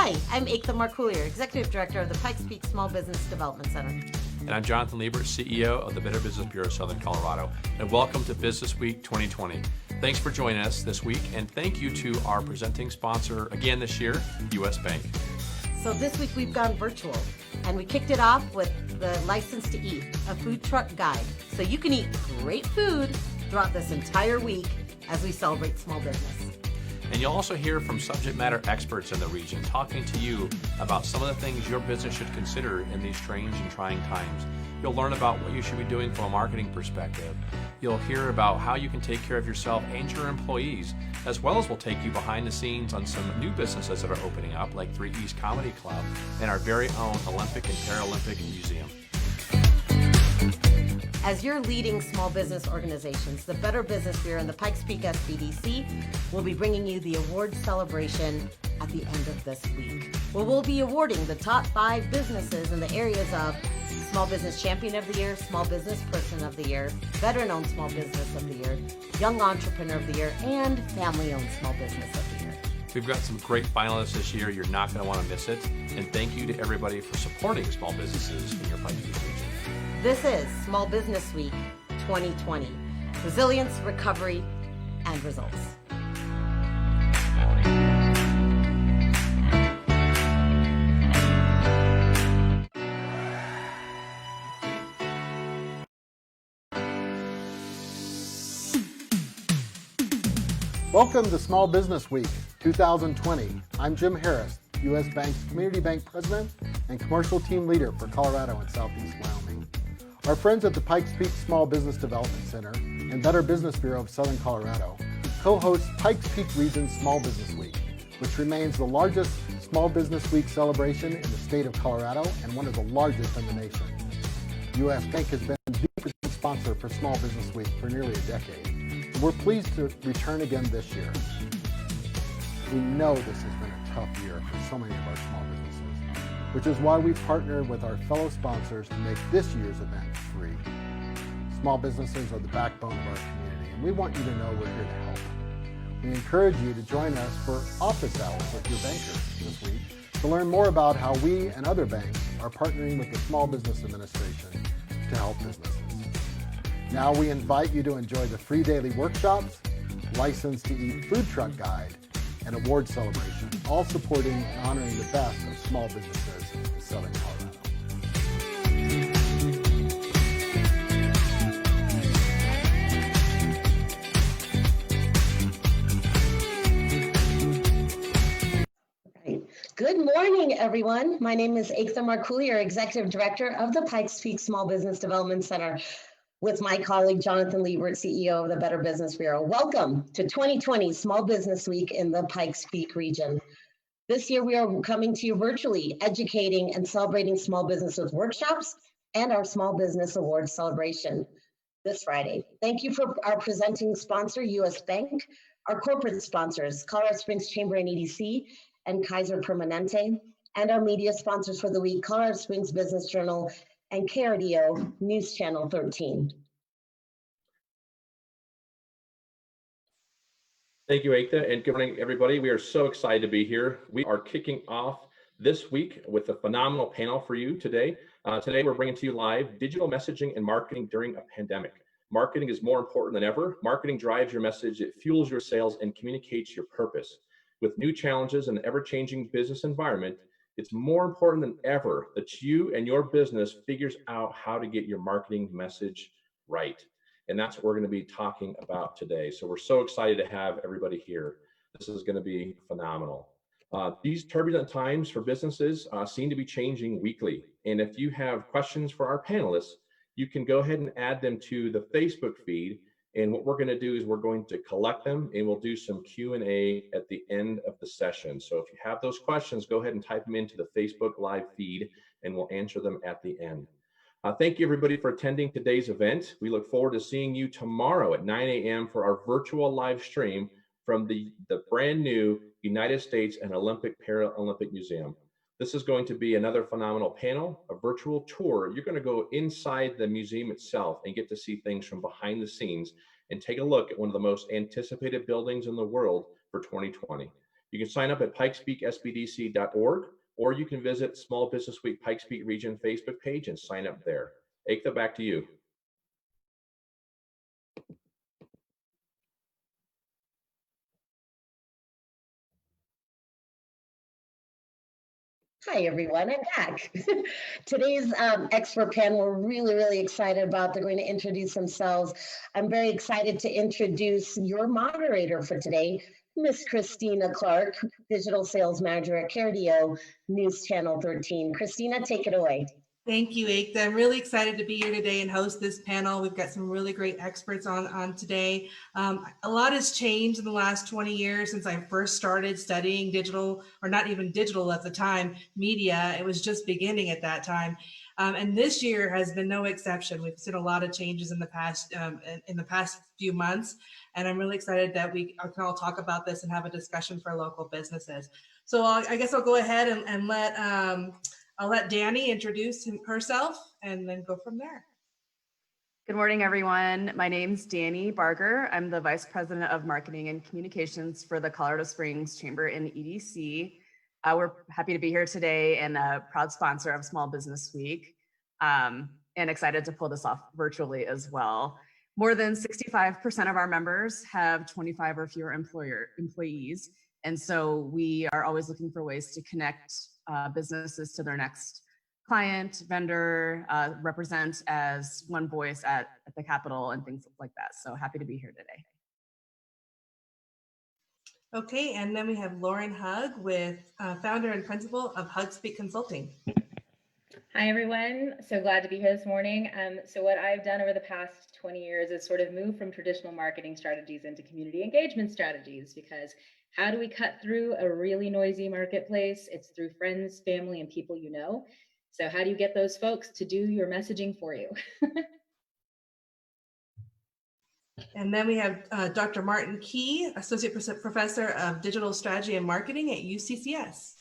Hi, I'm Ekta Marcoullier, Executive Director of the Pikes Peak Small Business Development Center. And I'm Jonathan Liebert, CEO of the Better Business Bureau of Southern Colorado. And welcome to Business Week 2020. Thanks for joining us this week, and thank you to our presenting sponsor again this year, U.S. Bank. So this week we've gone virtual, and we kicked it off with the License to Eat, a food truck guide. So you can eat great food throughout this entire week as we celebrate small business. And you'll also hear from subject matter experts in the region talking to you about some of the things your business should consider in these strange and trying times. You'll learn about what you should be doing from a marketing perspective. You'll hear about how you can take care of yourself and your employees, as well as we'll take you behind the scenes on some new businesses that are opening up, like 3 East Comedy Club and our very own Olympic and Paralympic Museum. As your leading small business organizations, the Better Business Bureau and the Pikes Peak SBDC will be bringing you the award celebration at the end of this week, where we'll be awarding the top 5 businesses in the areas of Small Business Champion of the Year, Small Business Person of the Year, Veteran-Owned Small Business of the Year, Young Entrepreneur of the Year, and Family-Owned Small Business of the Year. We've got some great finalists this year. You're not going to want to miss it. And thank you to everybody for supporting small businesses in your Pikes Peak region. This is Small Business Week 2020, Resilience, Recovery, and Results. Welcome to Small Business Week 2020. I'm Jim Harris, U.S. Bank's Community Bank President and Commercial Team Leader for Colorado and Southeast Wyoming. Our friends at the Pikes Peak Small Business Development Center and Better Business Bureau of Southern Colorado co-host Pikes Peak Region Small Business Week, which remains the largest Small Business Week celebration in the state of Colorado and one of the largest in the nation. U.S. Bank has been the sponsor for Small Business Week for nearly a decade, and we're pleased to return again this year. We know this has been a tough year for so many of our small businesses, which is why we've partnered with our fellow sponsors to make this year's event free. Small businesses are the backbone of our community, and we want you to know we're here to help. We encourage you to join us for office hours with your bankers this week to learn more about how we and other banks are partnering with the Small Business Administration to help businesses. Now we invite you to enjoy the free daily workshops, License to Eat food truck guide, and award celebration, all supporting and honoring the best of small businesses in Southern Colorado. Good morning, everyone. My name is Ekta Marcoullier, Executive Director of the Pikes Peak Small Business Development Center, with my colleague, Jonathan Liebert, CEO of the Better Business Bureau. Welcome to 2020 Small Business Week in the Pikes Peak region. This year, we are coming to you virtually, educating and celebrating small businesses workshops and our Small Business Awards celebration this Friday. Thank you for our presenting sponsor, U.S. Bank, our corporate sponsors, Colorado Springs Chamber and EDC, and Kaiser Permanente, and our media sponsors for the week, Colorado Springs Business Journal and KRDO News Channel 13. Thank you, Ekta, and good morning, everybody. We are so excited to be here. We are kicking off this week with a phenomenal panel for you today. Today, we're bringing to you live digital messaging and marketing during a pandemic. Marketing is more important than ever. Marketing drives your message, it fuels your sales, and communicates your purpose. With new challenges and an ever-changing business environment, it's more important than ever that you and your business figures out how to get your marketing message right. And that's what we're going to be talking about today. So we're so excited to have everybody here. This is going to be phenomenal. These turbulent times for businesses seem to be changing weekly. And if you have questions for our panelists, you can go ahead and add them to the Facebook feed. And what we're going to do is we're going to collect them and we'll do some Q&A at the end of the session. So if you have those questions, go ahead and type them into the Facebook live feed and we'll answer them at the end. Thank you everybody for attending today's event. We look forward to seeing you tomorrow at 9 a.m. for our virtual live stream from the brand new United States and Olympic Paralympic Museum. This is going to be another phenomenal panel, a virtual tour. You're going to go inside the museum itself and get to see things from behind the scenes and take a look at one of the most anticipated buildings in the world for 2020. You can sign up at pikespeaksbdc.org, or you can visit Small Business Week Pikes Peak Region Facebook page and sign up there. Ekta, back to you. Hi, everyone. I'm back. Today's expert panel, we're really excited about. They're going to introduce themselves. I'm very excited to introduce your moderator for today, Miss Christina Clark, Digital Sales Manager at CareDO News Channel 13. Christina, take it away. Thank you, Ekta. I'm really excited to be here today and host this panel. We've got some really great experts on today. A lot has changed in the last 20 years since I first started studying digital, or not even digital at the time, media. It was just beginning at that time. And this year has been no exception. We've seen a lot of changes in the past few months, and I'm really excited that we can all talk about this and have a discussion for local businesses. So I guess I'll go ahead and I'll let Danny introduce herself and then go from there. Good morning, everyone. My name's Danny Barger. I'm the Vice President of Marketing and Communications for the Colorado Springs Chamber in EDC. We're happy to be here today and a proud sponsor of Small Business Week, and excited to pull this off virtually as well. More than 65% of our members have 25 or fewer employees. And so we are always looking for ways to connect businesses to their next client, vendor, represent as one voice at the Capitol and things like that. So happy to be here today. Okay, and then we have Lauren Hug with founder and principal of Hug Speak Consulting. Hi, everyone. So glad to be here this morning. So what I've done over the past 20 years is sort of move from traditional marketing strategies into community engagement strategies, because how do we cut through a really noisy marketplace? It's through friends, family, and people you know. So how do you get those folks to do your messaging for you? And then we have Dr. Martin Key, Associate Professor of Digital Strategy and Marketing at Uccs.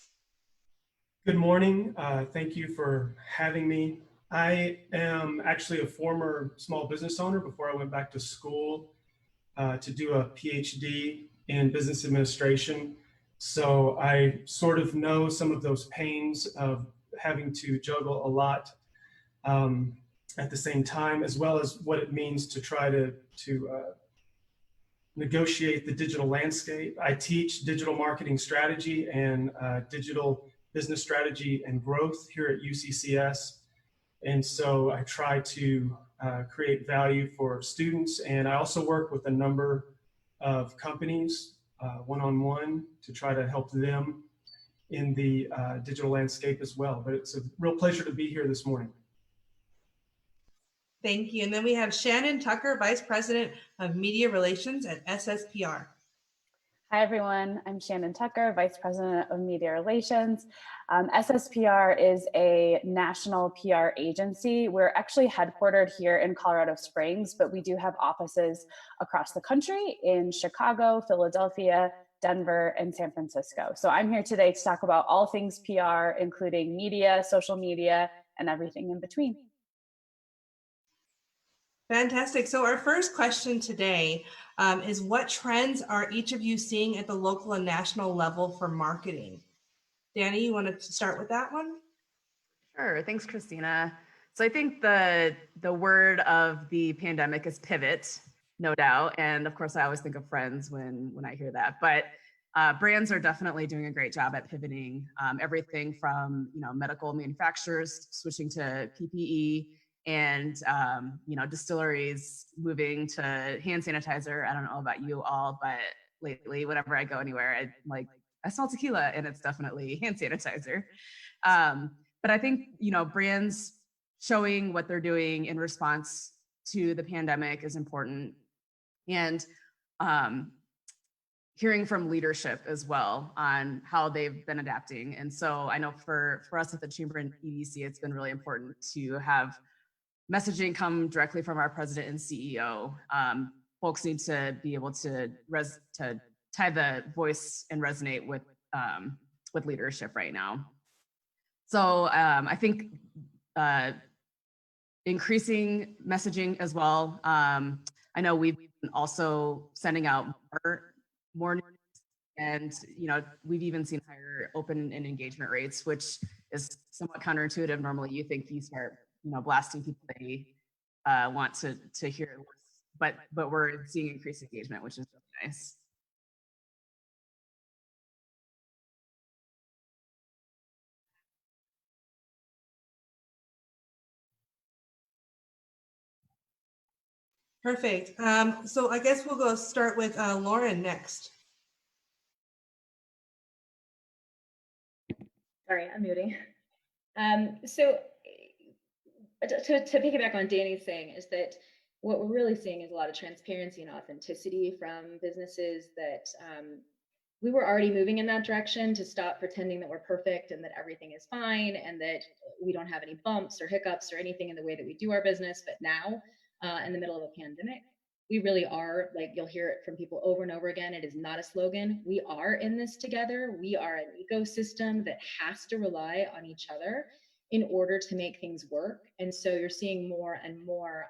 Good morning. Thank you for having me. I am actually a former small business owner before I went back to school to do a PhD in business administration. So I sort of know some of those pains of having to juggle a lot at the same time, as well as what it means to try to negotiate the digital landscape. I teach digital marketing strategy and digital business strategy and growth here at UCCS. And so I try to create value for students. And I also work with a number of companies one-on-one to try to help them in the digital landscape as well. But it's a real pleasure to be here this morning. Thank you. And then we have Shannon Tucker, Vice President of Media Relations at SSPR. Hi, everyone. I'm Shannon Tucker, Vice President of Media Relations. SSPR is a national PR agency. We're actually headquartered here in Colorado Springs, but we do have offices across the country in Chicago, Philadelphia, Denver, and San Francisco. So I'm here today to talk about all things PR, including media, social media, and everything in between. Fantastic. So our first question today is, what trends are each of you seeing at the local and national level for marketing? Danny, you want to start with that one? Sure. Thanks, Christina. So I think the word of the pandemic is pivot, no doubt. And of course, I always think of friends when I hear that. But brands are definitely doing a great job at pivoting. Everything from medical manufacturers switching to PPE, and distilleries moving to hand sanitizer. I don't know about you all, but lately, whenever I go anywhere, I smell tequila, and it's definitely hand sanitizer. But I think brands showing what they're doing in response to the pandemic is important, and hearing from leadership as well on how they've been adapting. And so I know for us at the Chamber and EDC, it's been really important to have messaging come directly from our president and CEO. Folks need to be able to tie the voice and resonate with leadership right now. So I think increasing messaging as well. I know we've been also sending out more news And, we've even seen higher open and engagement rates, which is somewhat counterintuitive. Normally you think you start, blasting people they want to hear less, but we're seeing increased engagement, which is really nice. Perfect. So I guess we'll go start with Lauren next. Sorry, I'm muting. So to piggyback on Danny's saying is that what we're really seeing is a lot of transparency and authenticity from businesses that we were already moving in that direction to stop pretending that we're perfect and that everything is fine and that we don't have any bumps or hiccups or anything in the way that we do our business. But now, in the middle of a pandemic, we really are, like, you'll hear it from people over and over again. It is not a slogan. We are in this together. We are an ecosystem that has to rely on each other in order to make things work. And so you're seeing more and more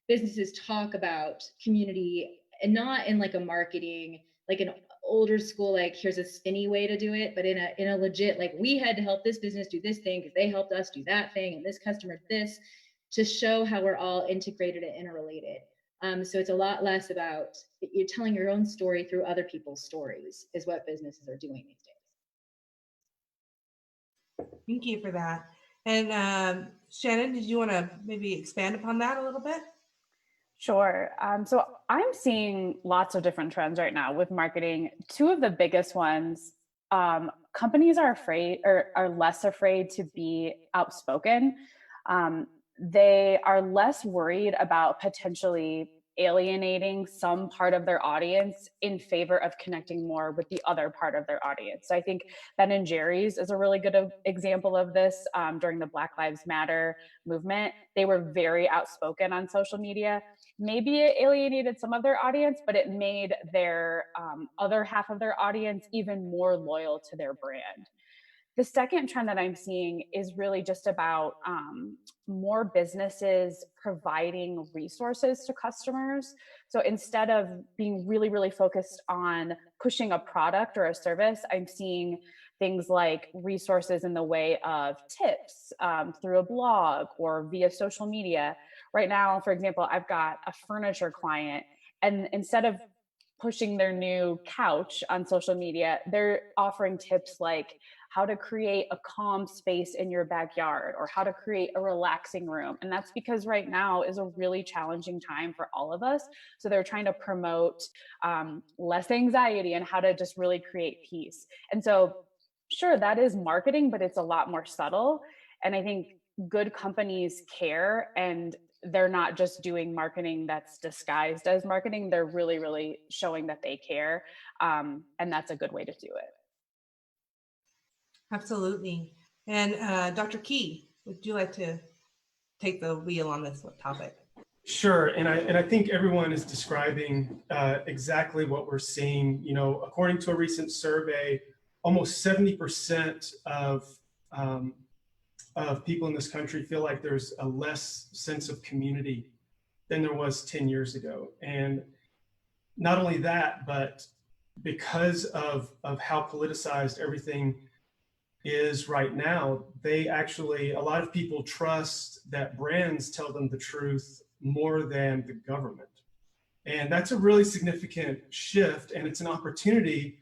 businesses talk about community, and not in like a marketing, like an older school, like here's a spinny way to do it, but in a legit, like, we had to help this business do this thing because they helped us do that thing, and this customer this, to show how we're all integrated and interrelated. So it's a lot less about you're telling your own story through other people's stories is what businesses are doing these days. Thank you for that. And Shannon, did you want to maybe expand upon that a little bit? Sure. So I'm seeing lots of different trends right now with marketing. Two of the biggest ones, companies are afraid or are less afraid to be outspoken. They are less worried about potentially alienating some part of their audience in favor of connecting more with the other part of their audience. So I think Ben & Jerry's is a really good example of this. During the Black Lives Matter movement, they were very outspoken on social media. Maybe it alienated some of their audience, but it made their other half of their audience even more loyal to their brand. The second trend that I'm seeing is really just about more businesses providing resources to customers. So instead of being really, really focused on pushing a product or a service, I'm seeing things like resources in the way of tips through a blog or via social media. Right now, for example, I've got a furniture client, and instead of pushing their new couch on social media, they're offering tips like how to create a calm space in your backyard or how to create a relaxing room. And that's because right now is a really challenging time for all of us. So they're trying to promote less anxiety and how to just really create peace. And so sure, that is marketing, but it's a lot more subtle. And I think good companies care, and they're not just doing marketing that's disguised as marketing. They're really, really showing that they care. And that's a good way to do it. Absolutely. And Dr. Key, would you like to take the wheel on this topic? Sure, and I think everyone is describing exactly what we're seeing. You know, according to a recent survey, almost 70% of people in this country feel like there's a less sense of community than there was 10 years ago. And not only that, but because of how politicized everything is right now, a lot of people trust that brands tell them the truth more than the government. And that's a really significant shift, and it's an opportunity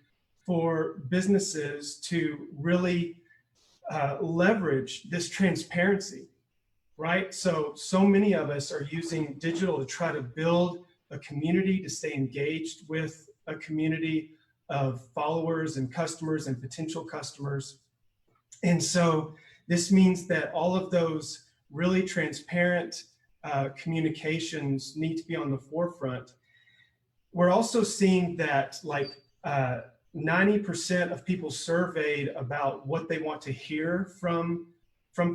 for businesses to really leverage this transparency, right? So many of us are using digital to try to build a community, to stay engaged with a community of followers and customers and potential customers. And so this means that all of those really transparent communications need to be on the forefront. We're also seeing that like 90% of people surveyed about what they want to hear from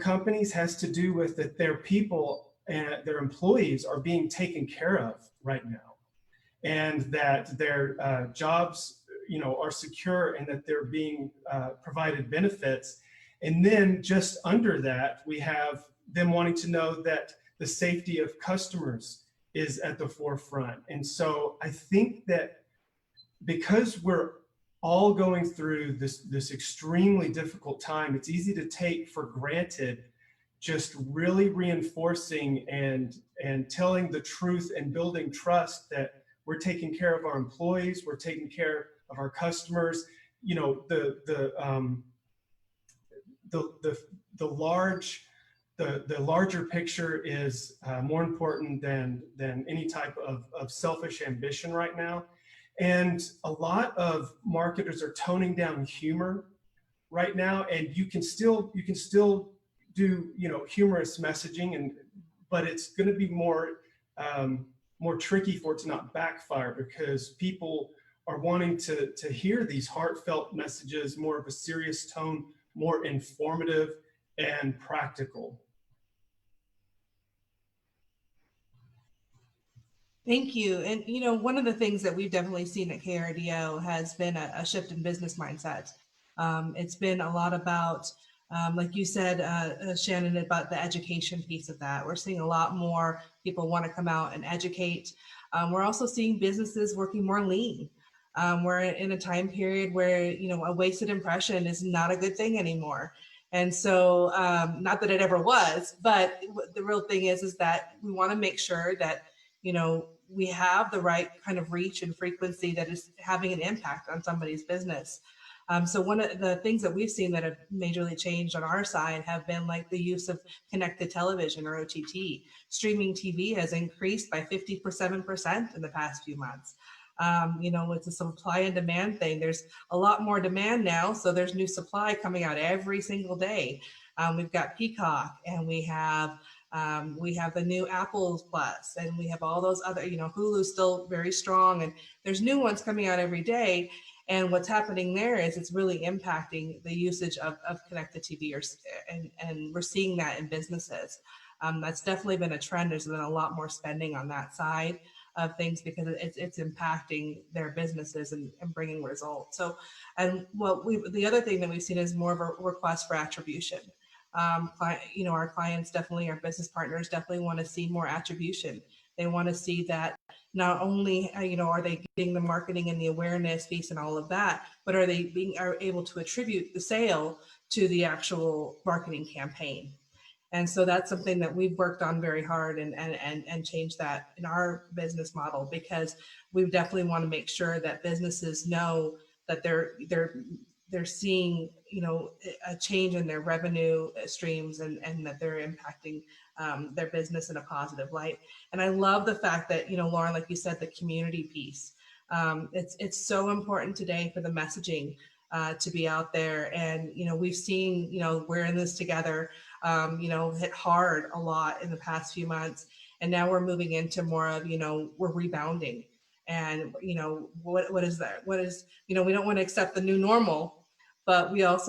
companies has to do with that their people and their employees are being taken care of right now, and that their jobs, are secure, and that they're being provided benefits. And then just under that, we have them wanting to know that the safety of customers is at the forefront. And so I think that because we're all going through this extremely difficult time. It's easy to take for granted just really reinforcing and telling the truth and building trust that we're taking care of our employees, we're taking care of our customers. You know, the larger picture is more important than any type of selfish ambition right now. And a lot of marketers are toning down humor right now, and you can still do, you know, humorous messaging, but it's going to be more tricky for it to not backfire, because people are wanting to hear these heartfelt messages, more of a serious tone, more informative and practical. Thank you. And, you know, one of the things that we've definitely seen at KRDO has been a shift in business mindset. It's been a lot about, like you said, Shannon, about the education piece of that. We're seeing a lot more people want to come out and educate. We're also seeing businesses working more lean. We're in a time period where, you know, a wasted impression is not a good thing anymore. And so, not that it ever was, but the real thing is that we want to make sure that, you know, we have the right kind of reach and frequency that is having an impact on somebody's business. So one of the things that we've seen that have majorly changed on our side have been like the use of connected television, or OTT. Streaming TV has increased by 57% in the past few months. You know, it's a supply and demand thing. There's a lot more demand now, so there's new supply coming out every single day. We've got Peacock, and we have the new Apple Plus, and we have all those other, you know, Hulu's still very strong, and there's new ones coming out every day. And what's happening there is it's really impacting the usage of connected TV, and we're seeing that in businesses. That's definitely been a trend. There's been a lot more spending on that side of things because it's impacting their businesses and bringing results. So, and the other thing that we've seen is more of a request for attribution. You know, our clients definitely, our business partners definitely want to see more attribution. They want to see that not only, you know, are they getting the marketing and the awareness piece and all of that, but are they are able to attribute the sale to the actual marketing campaign. And so that's something that we've worked on very hard and changed that in our business model, because we definitely want to make sure that businesses know that they're seeing, you know, a change in their revenue streams, and that they're impacting their business in a positive light. And I love the fact that, you know, Lauren, like you said, the community piece. It's so important today for the messaging to be out there. And, you know, we've seen, you know, we're in this together, you know, hit hard a lot in the past few months. And now we're moving into more of, you know, we're rebounding. And, you know, what is that? What is, you know, we don't want to accept the new normal, but we want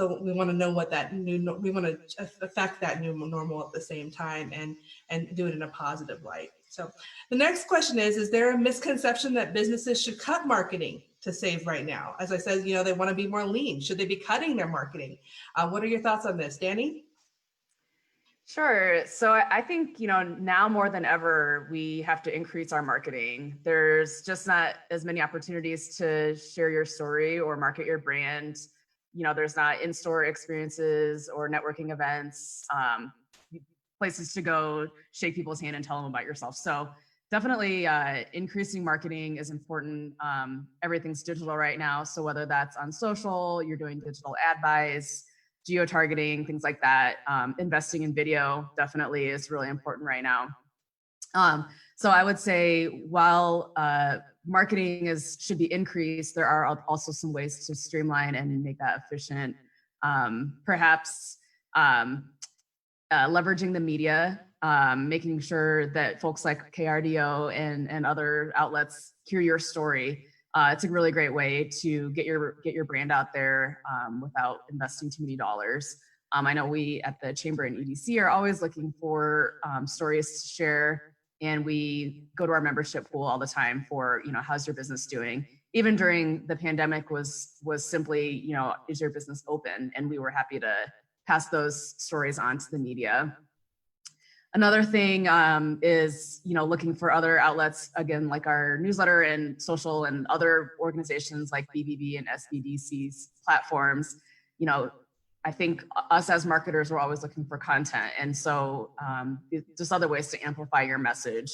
to know what that we want to affect that new normal at the same time and do it in a positive light. So the next question is there a misconception that businesses should cut marketing to save right now? As I said, you know, they want to be more lean. Should they be cutting their marketing? What are your thoughts on this, Danny? Sure. So I think, you know, now more than ever, we have to increase our marketing. There's just not as many opportunities to share your story or market your brand. You know, there's not in-store experiences or networking events, places to go shake people's hand and tell them about yourself. So definitely increasing marketing is important. Everything's digital right now. So whether that's on social, you're doing digital ad buys, geo-targeting, things like that. Investing in video definitely is really important right now. So I would say while marketing should be increased, there are also some ways to streamline and make that efficient. Perhaps leveraging the media, making sure that folks like KRDO and other outlets hear your story. It's a really great way to get your brand out there without investing too many dollars. I know we at the Chamber and EDC are always looking for stories to share, and we go to our membership pool all the time for, you know, how's your business doing? Even during the pandemic was simply, you know, is your business open? And we were happy to pass those stories on to the media. Another thing is, looking for other outlets, again, like our newsletter and social and other organizations like BBB and SBDC's platforms. I think us as marketers, we're always looking for content. And so just other ways to amplify your message.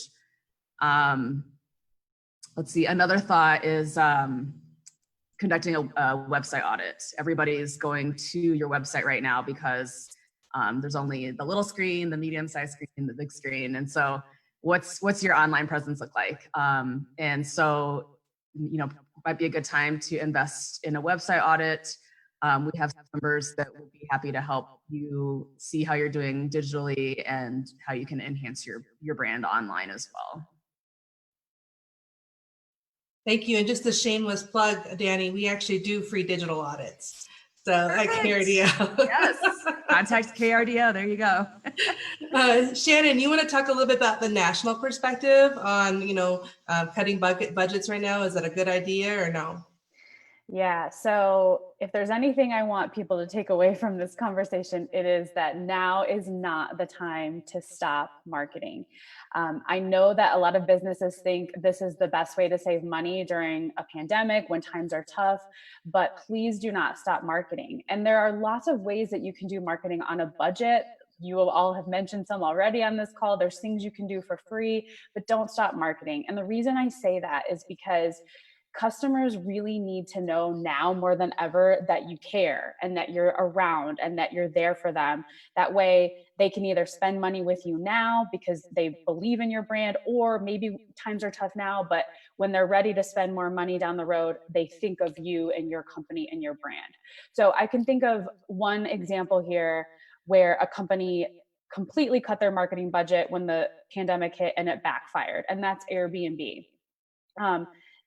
Let's see, another thought is conducting a website audit. Everybody's going to your website right now because there's only the little screen, the medium-sized screen, the big screen. And so what's your online presence look like? And so, might be a good time to invest in a website audit. We have members that would be happy to help you see how you're doing digitally and how you can enhance your brand online as well. Thank you. And just a shameless plug, Danny, we actually do free digital audits. So at KRDO. Yes, contact KRDO. There you go. Shannon, you want to talk a little bit about the national perspective on, cutting budgets right now? Is that a good idea or no? Yeah, so if there's anything I want people to take away from this conversation, it is that now is not the time to stop marketing. I know that a lot of businesses think this is the best way to save money during a pandemic when times are tough, but please do not stop marketing. And there are lots of ways that you can do marketing on a budget. You all have mentioned some already on this call. There's things you can do for free, but don't stop marketing. And the reason I say that is because customers really need to know now more than ever that you care and that you're around and that you're there for them. That way they can either spend money with you now because they believe in your brand, or maybe times are tough now, but when they're ready to spend more money down the road, they think of you and your company and your brand. So I can think of one example here where a company completely cut their marketing budget when the pandemic hit and it backfired, and that's Airbnb.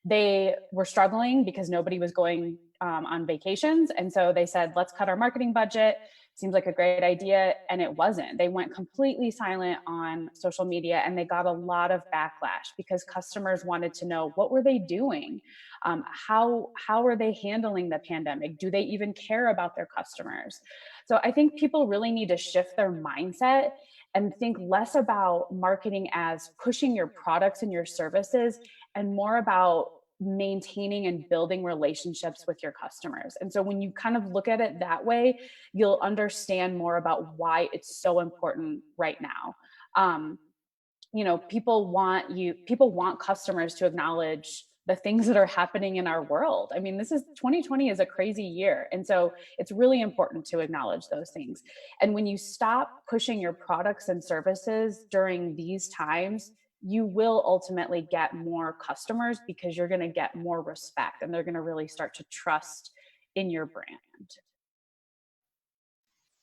They were struggling because nobody was going on vacations. And so they said, let's cut our marketing budget. Seems like a great idea. And it wasn't. They went completely silent on social media and they got a lot of backlash because customers wanted to know, what were they doing? How are they handling the pandemic? Do they even care about their customers? So I think people really need to shift their mindset and think less about marketing as pushing your products and your services and more about maintaining and building relationships with your customers. And so when you kind of look at it that way, you'll understand more about why it's so important right now. People want customers to acknowledge the things that are happening in our world. I mean, 2020 is a crazy year. And so it's really important to acknowledge those things. And when you stop pushing your products and services during these times, you will ultimately get more customers because you're going to get more respect and they're going to really start to trust in your brand.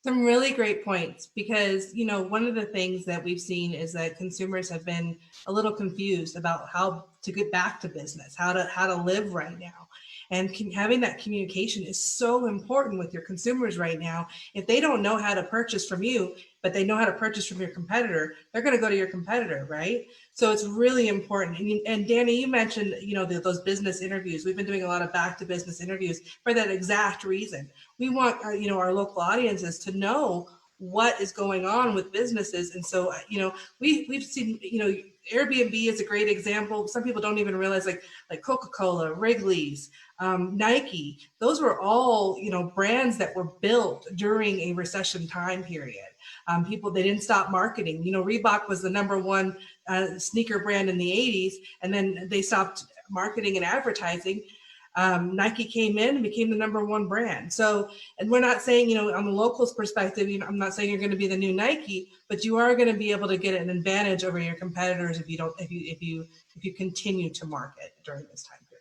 Some really great points because, one of the things that we've seen is that consumers have been a little confused about how to get back to business, how to live right now. And having that communication is so important with your consumers right now. If they don't know how to purchase from you, but they know how to purchase from your competitor, they're going to go to your competitor, right? So it's really important. And Danny, you mentioned, those business interviews. We've been doing a lot of back to business interviews for that exact reason. We want, our local audiences to know what is going on with businesses. And so, we've seen, Airbnb is a great example. Some people don't even realize like Coca-Cola, Wrigley's, Nike, those were all, brands that were built during a recession time period. They didn't stop marketing. Reebok was the #1 sneaker brand in the 80s, and then they stopped marketing and advertising. Nike came in and became the #1 brand. So, and we're not saying, on the locals perspective, I'm not saying you're going to be the new Nike, but you are going to be able to get an advantage over your competitors if you continue to market during this time period.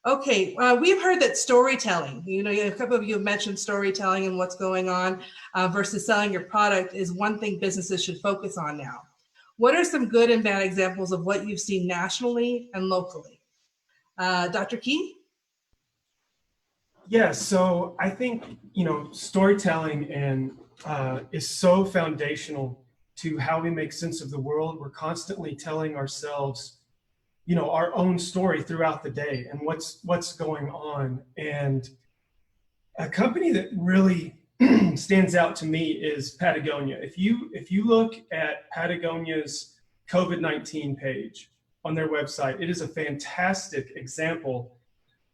Okay, we've heard that storytelling, a couple of you have mentioned storytelling and what's going on versus selling your product is one thing businesses should focus on now. What are some good and bad examples of what you've seen nationally and locally? Dr. Key? Yeah, so I think, storytelling is so foundational to how we make sense of the world. We're constantly telling ourselves, our own story throughout the day and what's going on. And a company that really stands out to me is Patagonia. If you look at Patagonia's COVID-19 page on their website, it is a fantastic example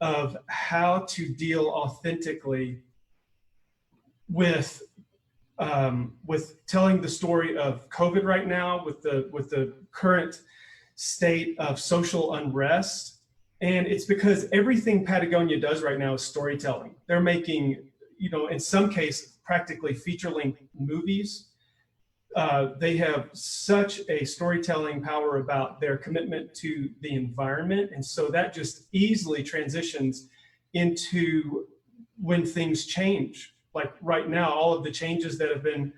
of how to deal authentically with telling the story of COVID right now, with the current state of social unrest. And it's because everything Patagonia does right now is storytelling. They're making, in some case, practically feature-length movies. They have such a storytelling power about their commitment to the environment. And so that just easily transitions into when things change. Like right now, all of the changes that have been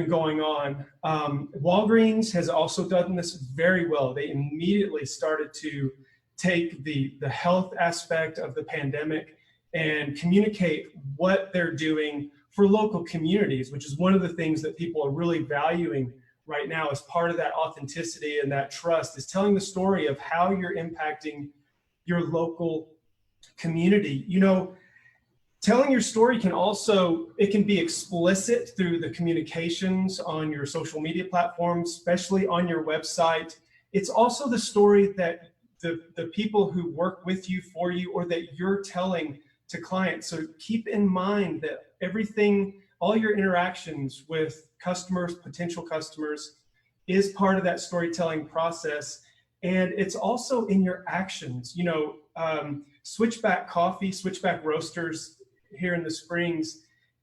going on. Walgreens has also done this very well. They immediately started to take the health aspect of the pandemic and communicate what they're doing for local communities, which is one of the things that people are really valuing right now as part of that authenticity and that trust, is telling the story of how you're impacting your local community. Telling your story it can be explicit through the communications on your social media platforms, especially on your website. It's also the story that the people who work with you, for you, or that you're telling to clients. So keep in mind that all your interactions with customers, potential customers, is part of that storytelling process. And it's also in your actions. Switchback Coffee, Switchback Roasters here in the Springs,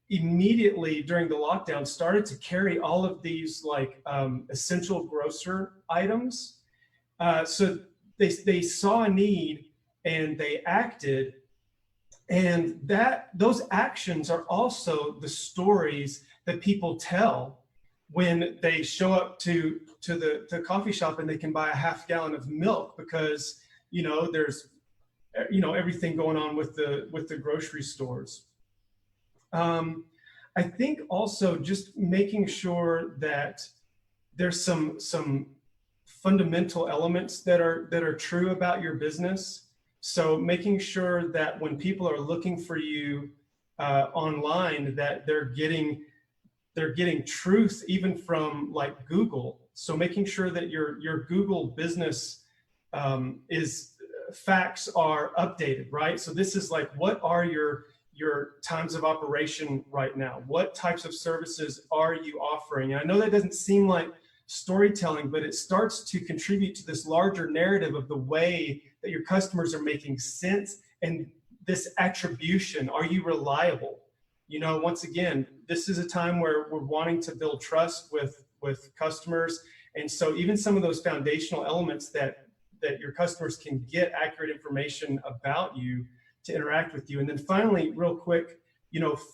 immediately during the lockdown started to carry all of these essential grocer items. So they saw a need and they acted. And those actions are also the stories that people tell when they show up to the coffee shop and they can buy a half gallon of milk because there's everything going on with the grocery stores. I think also just making sure that there's some fundamental elements that are true about your business. So making sure that when people are looking for you online, that they're getting truth even from Google. So making sure that your Google business facts are updated, right? So this is what are your times of operation right now? What types of services are you offering? And I know that doesn't seem like storytelling, but it starts to contribute to this larger narrative of the way that your customers are making sense, and this attribution. Are you reliable? Once again, this is a time where we're wanting to build trust with customers. And so even some of those foundational elements that your customers can get accurate information about you to interact with you. And then finally, real quick,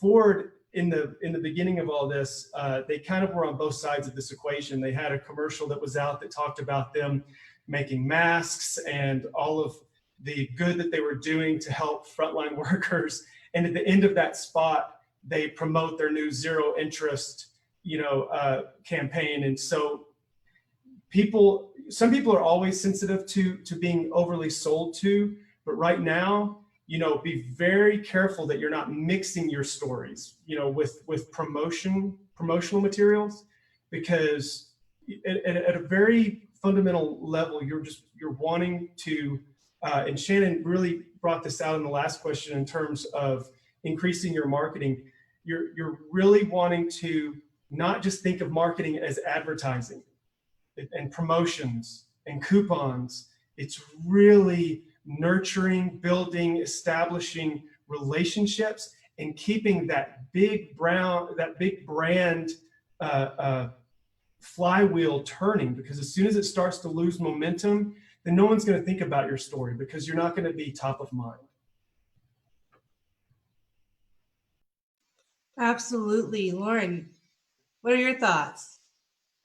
Ford in the beginning of all this, they kind of were on both sides of this equation. They had a commercial that was out that talked about them making masks and all of the good that they were doing to help frontline workers. And at the end of that spot, they promote their new zero interest, campaign. And so some people are always sensitive to being overly sold to, but right now, be very careful that you're not mixing your stories, with promotional materials, because at a very fundamental level, you're wanting to, and Shannon really brought this out in the last question in terms of increasing your marketing. You're really wanting to not just think of marketing as advertising and promotions and coupons. It's really nurturing, building, establishing relationships, and keeping that big brand flywheel turning. Because as soon as it starts to lose momentum, then no one's going to think about your story because you're not going to be top of mind. Absolutely. Lauren, what are your thoughts?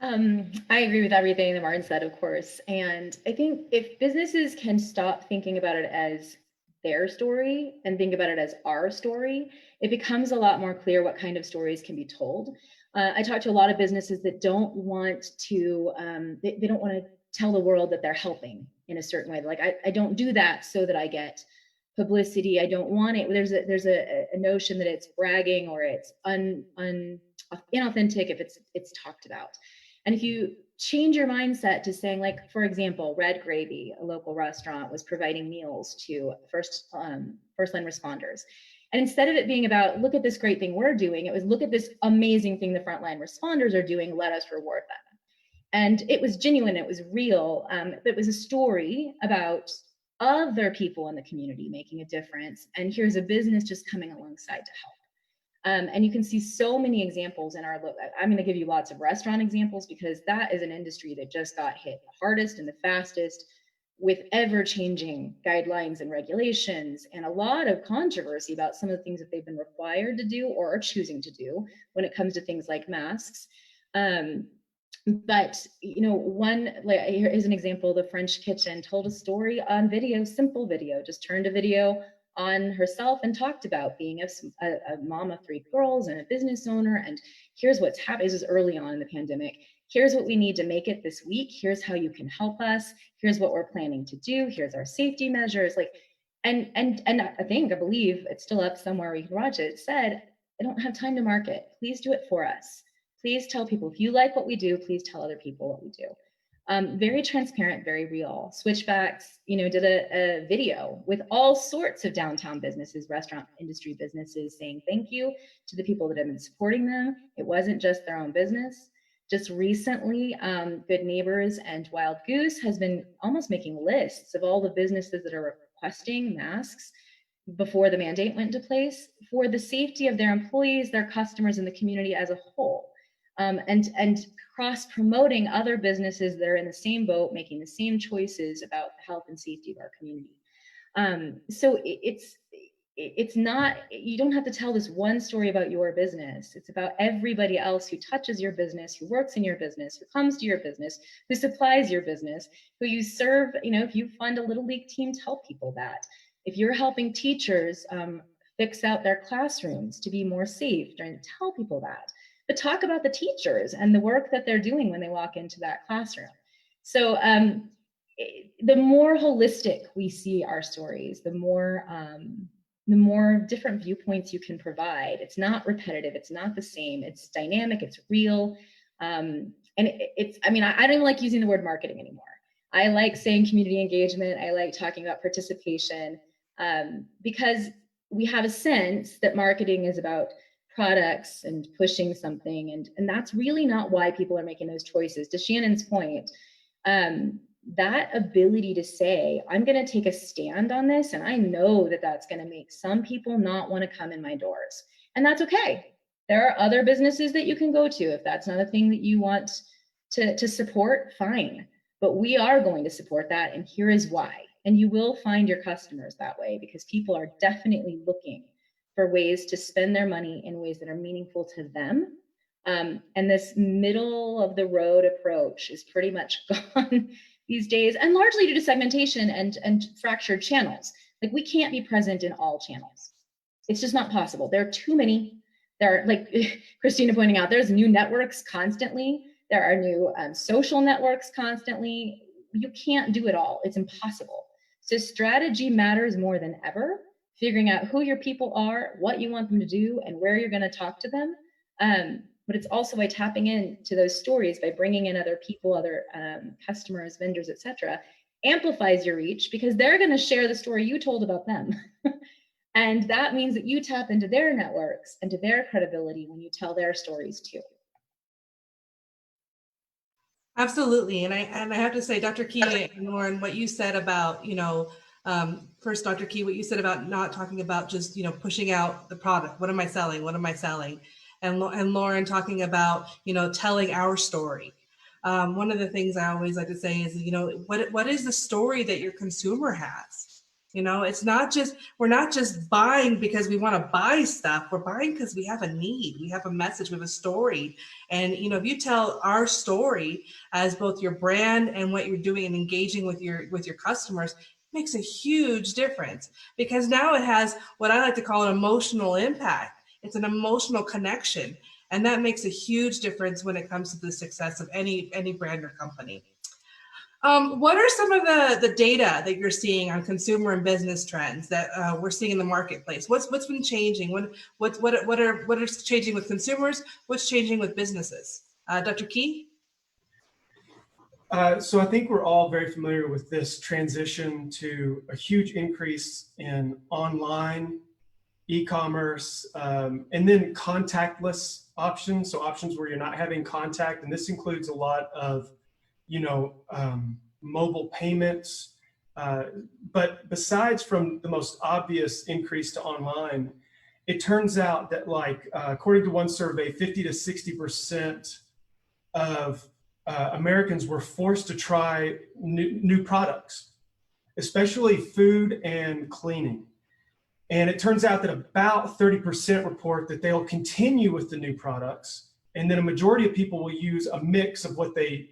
I agree with everything that Martin said, of course. And I think if businesses can stop thinking about it as their story and think about it as our story, it becomes a lot more clear what kind of stories can be told. I talk to a lot of businesses that don't want to, they don't want to tell the world that they're helping in a certain way. Like, I don't do that so that I get publicity. I don't want it. There's a notion that it's bragging or it's inauthentic if it's talked about. And if you change your mindset to saying, like, for example, Red Gravy, a local restaurant, was providing meals to first line responders. And instead of it being about, look at this great thing we're doing, it was, look at this amazing thing the frontline responders are doing, let us reward them. And it was genuine, it was real. It was a story about other people in the community making a difference. And here's a business just coming alongside to help. And you can see so many examples in our, I'm going to give you lots of restaurant examples because that is an industry that just got hit the hardest and the fastest with ever-changing guidelines and regulations, and a lot of controversy about some of the things that they've been required to do or are choosing to do when it comes to things like masks. But, you know, here is an example. The French Kitchen told a story on video, simple video, just turned a video on herself and talked about being a mom of 3 girls and a business owner. And here's what's happened. This is early on in the pandemic. Here's what we need to make it this week. Here's how you can help us. Here's what we're planning to do. Here's our safety measures. Like, and I believe it's still up somewhere where you can watch it. It said, I don't have time to market. Please do it for us. Please tell people, if you like what we do, please tell other people what we do. Very transparent, very real. Switchbacks, you know, did a video with all sorts of downtown businesses, restaurant industry businesses, saying thank you to the people that have been supporting them. It wasn't just their own business. Just recently, Good Neighbors and Wild Goose has been almost making lists of all the businesses that are requesting masks before the mandate went into place for the safety of their employees, their customers, and the community as a whole. And cross-promoting other businesses that are in the same boat, making the same choices about the health and safety of our community. So it's not, you don't have to tell this one story about your business. It's about everybody else who touches your business, who works in your business, who comes to your business, who supplies your business, who you serve. You know, if you fund a Little League team, tell people that. If you're helping teachers fix out their classrooms to be more safe, tell people that. But talk about the teachers and the work that they're doing when they walk into that classroom. So the more holistic we see our stories, the more different viewpoints you can provide. It's not repetitive, it's not the same, it's dynamic, it's real. And I mean, I don't even like using the word marketing anymore. I like saying community engagement. I like talking about participation because we have a sense that marketing is about products and pushing something. And that's really not why people are making those choices. To Shannon's point, that ability to say, I'm going to take a stand on this, and I know that that's going to make some people not want to come in my doors. And that's okay. There are other businesses that you can go to. If that's not a thing that you want to support, fine. But we are going to support that, and here is why. And you will find your customers that way, because people are definitely looking for ways to spend their money in ways that are meaningful to them. And this middle of the road approach is pretty much gone these days, and largely due to segmentation and fractured channels. Like, we can't be present in all channels. It's just not possible. There are too many. There are, like Christina pointing out, there's new networks constantly. There are new social networks constantly. You can't do it all. It's impossible. So strategy matters more than ever. Figuring out who your people are, what you want them to do, and where you're going to talk to them. But it's also by tapping into those stories, by bringing in other people, other customers, vendors, etc., amplifies your reach, because they're going to share the story you told about them. And that means that you tap into their networks and to their credibility when you tell their stories too. Absolutely. And I have to say, Dr. Key and Lauren, what you said about, you know, first, Dr. Key, what you said about not talking about just, you know, pushing out the product. What am I selling? What am I selling? And Lauren talking about, you know, telling our story. One of the things I always like to say is, you know, what is the story that your consumer has? You know, it's not just, we're not just buying because we want to buy stuff. We're buying because we have a need. We have a message, we have a story. And, you know, if you tell our story as both your brand and what you're doing and engaging with your customers, makes a huge difference, because now it has what I like to call an emotional impact. It's an emotional connection, and that makes a huge difference when it comes to the success of any brand or company. What are some of the data that you're seeing on consumer and business trends that we're seeing in the marketplace? What's been changing? What are changing with consumers? What's changing with businesses? Dr. Key? So I think we're all very familiar with this transition to a huge increase in online e-commerce, and then contactless options. So options where you're not having contact, and this includes a lot of, mobile payments. But besides from the most obvious increase to online, it turns out that according to one survey, 50 to 60% of Americans were forced to try new products, especially food and cleaning. And it turns out that about 30% report that they'll continue with the new products. And then a majority of people will use a mix of what they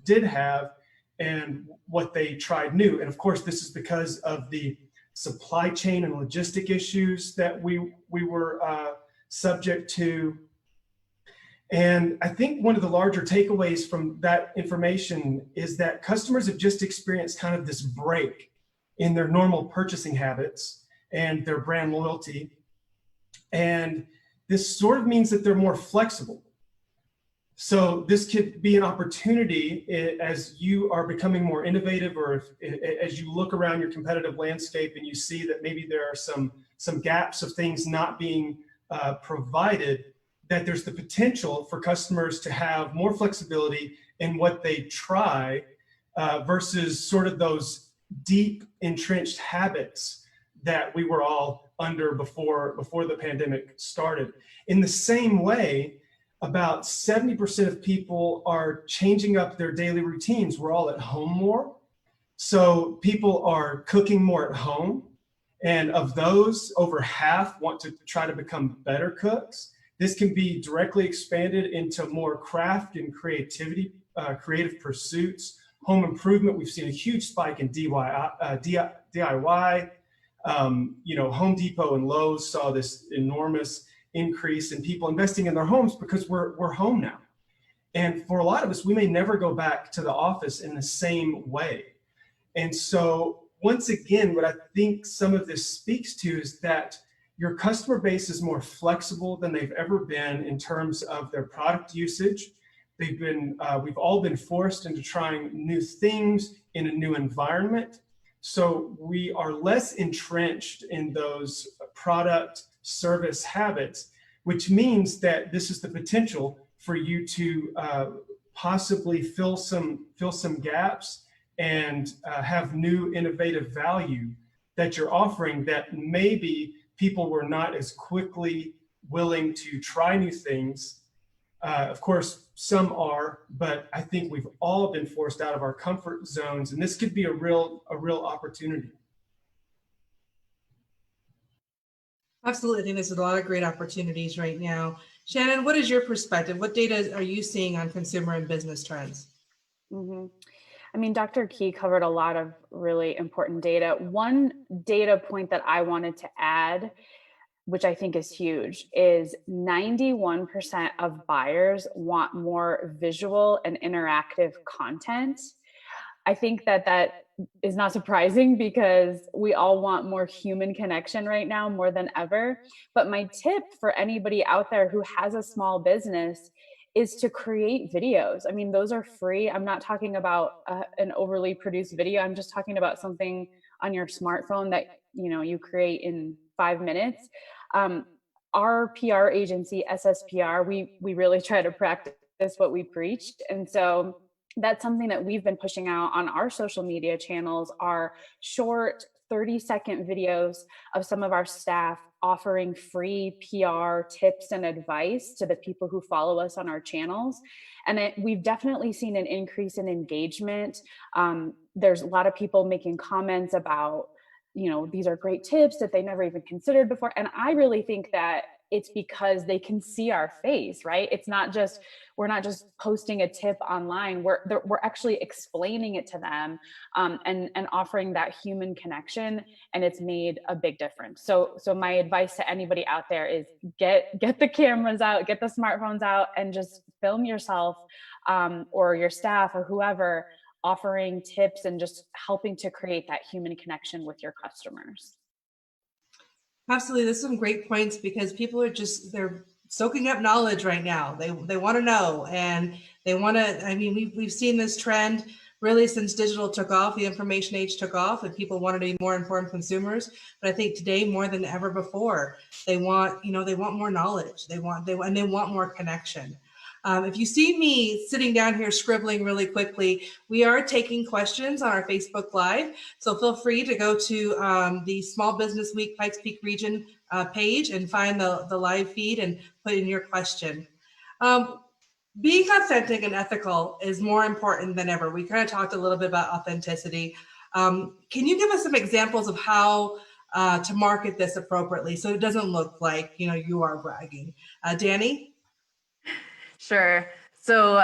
did have and what they tried new. And of course, this is because of the supply chain and logistic issues that we were subject to. And I think one of the larger takeaways from that information is that customers have just experienced kind of this break in their normal purchasing habits and their brand loyalty. And this sort of means that they're more flexible. So this could be an opportunity as you are becoming more innovative, or as you look around your competitive landscape and you see that maybe there are some gaps of things not being provided, that there's the potential for customers to have more flexibility in what they try versus sort of those deep entrenched habits that we were all under before the pandemic started. In the same way, about 70% of people are changing up their daily routines. We're all at home more. So people are cooking more at home. And of those, over half want to try to become better cooks. This can be directly expanded into more craft and creative pursuits. Home improvement, we've seen a huge spike in DIY. Home Depot and Lowe's saw this enormous increase in people investing in their homes because we're home now. And for a lot of us, we may never go back to the office in the same way. And so once again, what I think some of this speaks to is that your customer base is more flexible than they've ever been in terms of their product usage. We've all been forced into trying new things in a new environment. So we are less entrenched in those product service habits, which means that this is the potential for you to possibly fill some gaps and have new innovative value that you're offering that maybe people were not as quickly willing to try new things. Of course, some are, but I think we've all been forced out of our comfort zones, and this could be a real opportunity. Absolutely. I think there's a lot of great opportunities right now. Shannon, what is your perspective? What data are you seeing on consumer and business trends? Mm-hmm. I mean, Dr. Key covered a lot of really important data. One data point that I wanted to add, which I think is huge, is 91% of buyers want more visual and interactive content. I think that is not surprising because we all want more human connection right now more than ever. But my tip for anybody out there who has a small business is to create videos. I mean, those are free. I'm not talking about an overly produced video. I'm just talking about something on your smartphone that you create in 5 minutes. Our PR agency, Sspr, we really try to practice what we preached. And so that's something that we've been pushing out on our social media channels, are short 30-second videos of some of our staff offering free PR tips and advice to the people who follow us on our channels. And we've definitely seen an increase in engagement. There's a lot of people making comments about, these are great tips that they never even considered before. And I really think that it's because they can see our face, right? We're not just posting a tip online. We're actually explaining it to them and offering that human connection, and it's made a big difference. So my advice to anybody out there is get the cameras out, get the smartphones out, and just film yourself or your staff or whoever offering tips and just helping to create that human connection with your customers. Absolutely. There's some great points because people are they're soaking up knowledge right now. They want to know, and they want to, I mean, we've seen this trend really since digital took off, the information age took off, and people wanted to be more informed consumers. But I think today more than ever before, they want, they want more knowledge. They want more connection. If you see me sitting down here scribbling really quickly, we are taking questions on our Facebook Live. So feel free to go to the Small Business Week Pikes Peak Region page and find the live feed and put in your question. Being authentic and ethical is more important than ever. We kind of talked a little bit about authenticity. Can you give us some examples of how to market this appropriately so it doesn't look like you are bragging? Danny? Sure. So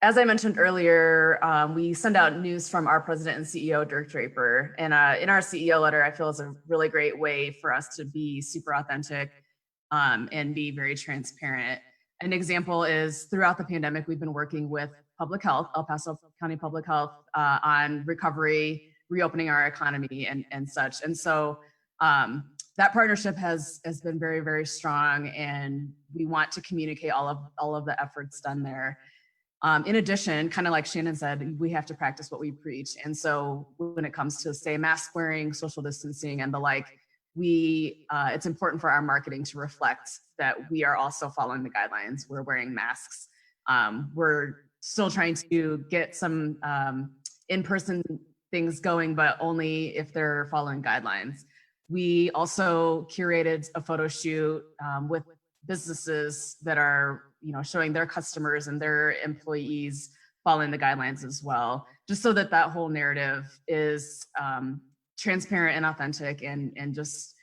as I mentioned earlier, we send out news from our president and CEO, Dirk Draper. And in our CEO letter, I feel is a really great way for us to be super authentic and be very transparent. An example is throughout the pandemic, we've been working with public health, El Paso County Public Health, on recovery, reopening our economy and such. And so that partnership has been very, very strong, and we want to communicate all of the efforts done there. In addition, kind of like Shannon said, we have to practice what we preach. And so when it comes to, say, mask wearing, social distancing, and the like, it's important for our marketing to reflect that we are also following the guidelines. We're wearing masks. We're still trying to get some in-person things going, but only if they're following guidelines. We also curated a photo shoot with businesses that are, showing their customers and their employees following the guidelines as well, just so that whole narrative is transparent and authentic, and just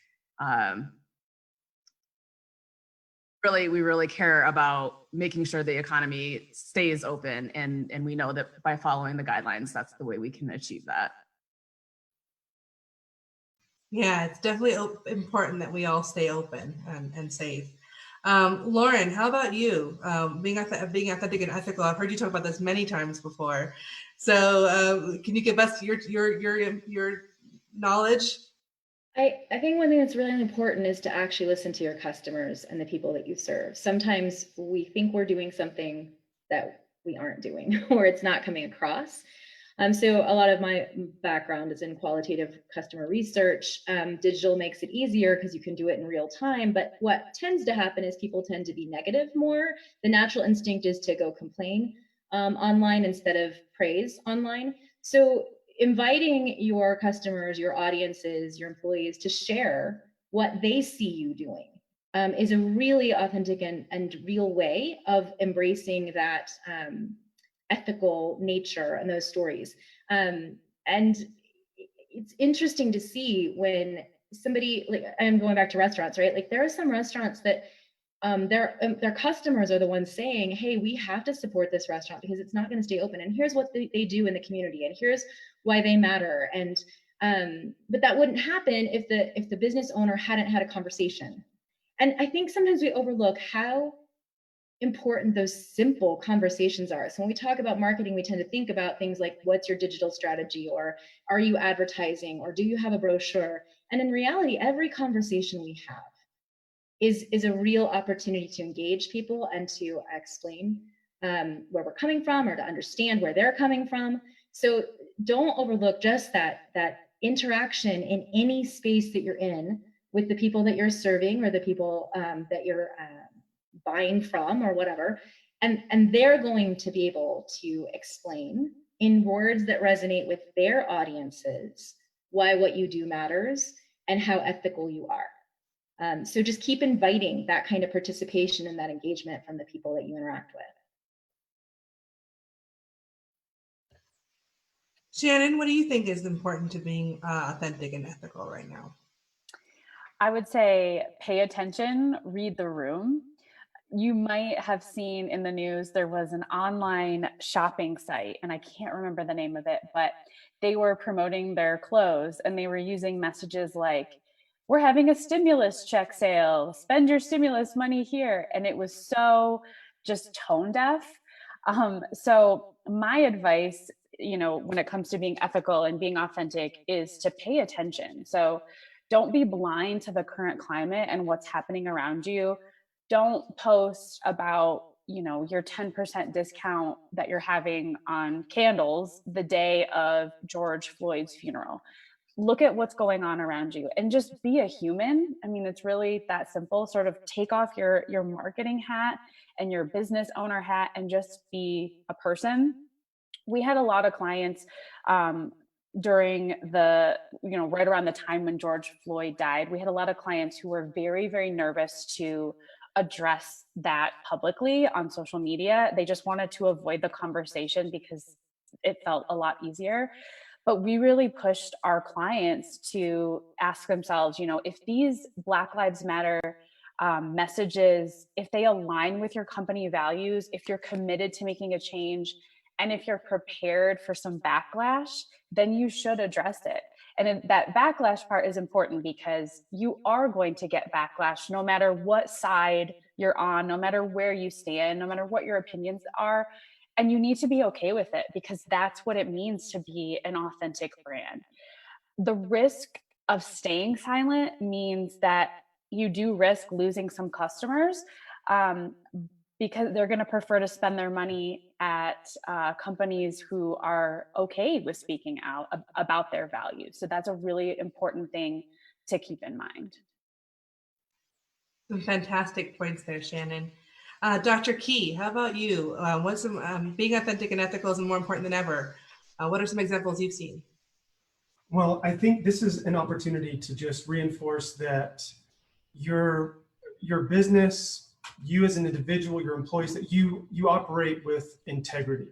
we really care about making sure the economy stays open, and we know that by following the guidelines, that's the way we can achieve that. Yeah, it's definitely important that we all stay open and safe. Lauren, how about you? Being authentic and ethical. I've heard you talk about this many times before. So can you give us your knowledge? I think one thing that's really important is to actually listen to your customers and the people that you serve. Sometimes we think we're doing something that we aren't doing, or it's not coming across. So a lot of my background is in qualitative customer research. Digital makes it easier because you can do it in real time. But what tends to happen is people tend to be negative more. The natural instinct is to go complain online instead of praise online. So inviting your customers, your audiences, your employees to share what they see you doing is a really authentic and real way of embracing that ethical nature and those stories. And it's interesting to see when somebody, like, I'm going back to restaurants, right? Like there are some restaurants that their customers are the ones saying, hey, we have to support this restaurant because it's not going to stay open. And here's what they do in the community, and here's why they matter. And but that wouldn't happen if the business owner hadn't had a conversation. And I think sometimes we overlook how important those simple conversations are. So when we talk about marketing, we tend to think about things like, what's your digital strategy, or are you advertising, or do you have a brochure? And in reality, every conversation we have is a real opportunity to engage people and to explain where we're coming from, or to understand where they're coming from. So don't overlook just that interaction in any space that you're in with the people that you're serving, or the people that you're buying from, or whatever, and they're going to be able to explain in words that resonate with their audiences why what you do matters and how ethical you are. So just keep inviting that kind of participation and that engagement from the people that you interact with. Shannon, what do you think is important to being authentic and ethical right now? I would say pay attention, read the room. You might have seen in the news, there was an online shopping site, and I can't remember the name of it, but they were promoting their clothes, and they were using messages like, we're having a stimulus check sale, spend your stimulus money here. And it was so just tone deaf. So my advice when it comes to being ethical and being authentic is to pay attention. So don't be blind to the current climate and what's happening around you. Don't post about, your 10% discount that you're having on candles the day of George Floyd's funeral. Look at what's going on around you and just be a human. I mean, it's really that simple. Sort of take off your marketing hat and your business owner hat and just be a person. We had a lot of clients during the, right around the time when George Floyd died. We had a lot of clients who were very, very nervous to address that publicly on social media. They just wanted to avoid the conversation because it felt a lot easier. But we really pushed our clients to ask themselves, if these Black Lives Matter messages, if they align with your company values, if you're committed to making a change, and if you're prepared for some backlash, then you should address it. And that backlash part is important because you are going to get backlash no matter what side you're on, no matter where you stand, no matter what your opinions are. And you need to be okay with it because that's what it means to be an authentic brand. The risk of staying silent means that you do risk losing some customers because they're going to prefer to spend their money at companies who are okay with speaking out about their values. So that's a really important thing to keep in mind. Some fantastic points there, Shannon. Dr. Key, how about you? What's being authentic and ethical is more important than ever. What are some examples you've seen? Well, I think this is an opportunity to just reinforce that your business, you as an individual, your employees, that you operate with integrity,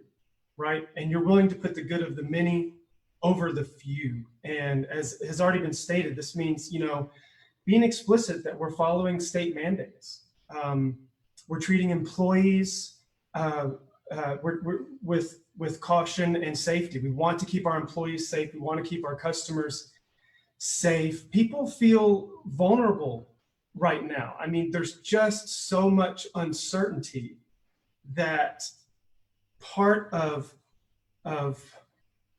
right? And you're willing to put the good of the many over the few. And as has already been stated, this means, being explicit that we're following state mandates. We're treating employees with caution and safety. We want to keep our employees safe. We want to keep our customers safe. People feel vulnerable right now. I mean, there's just so much uncertainty that part of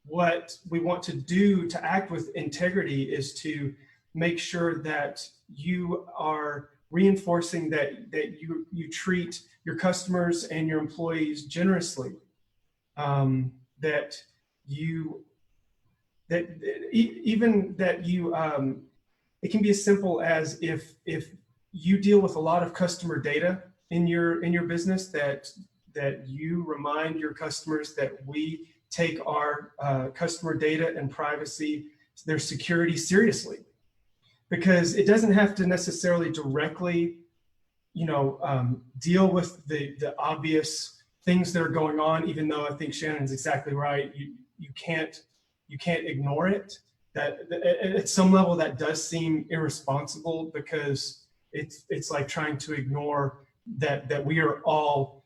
what we want to do to act with integrity is to make sure that you are reinforcing that you treat your customers and your employees generously, it can be as simple as if you deal with a lot of customer data in your business, that you remind your customers that we take our customer data and privacy, their security seriously. Because it doesn't have to necessarily directly, deal with the obvious things that are going on, even though I think Shannon's exactly right. You can't ignore it. That at some level that does seem irresponsible because it's like trying to ignore that we're all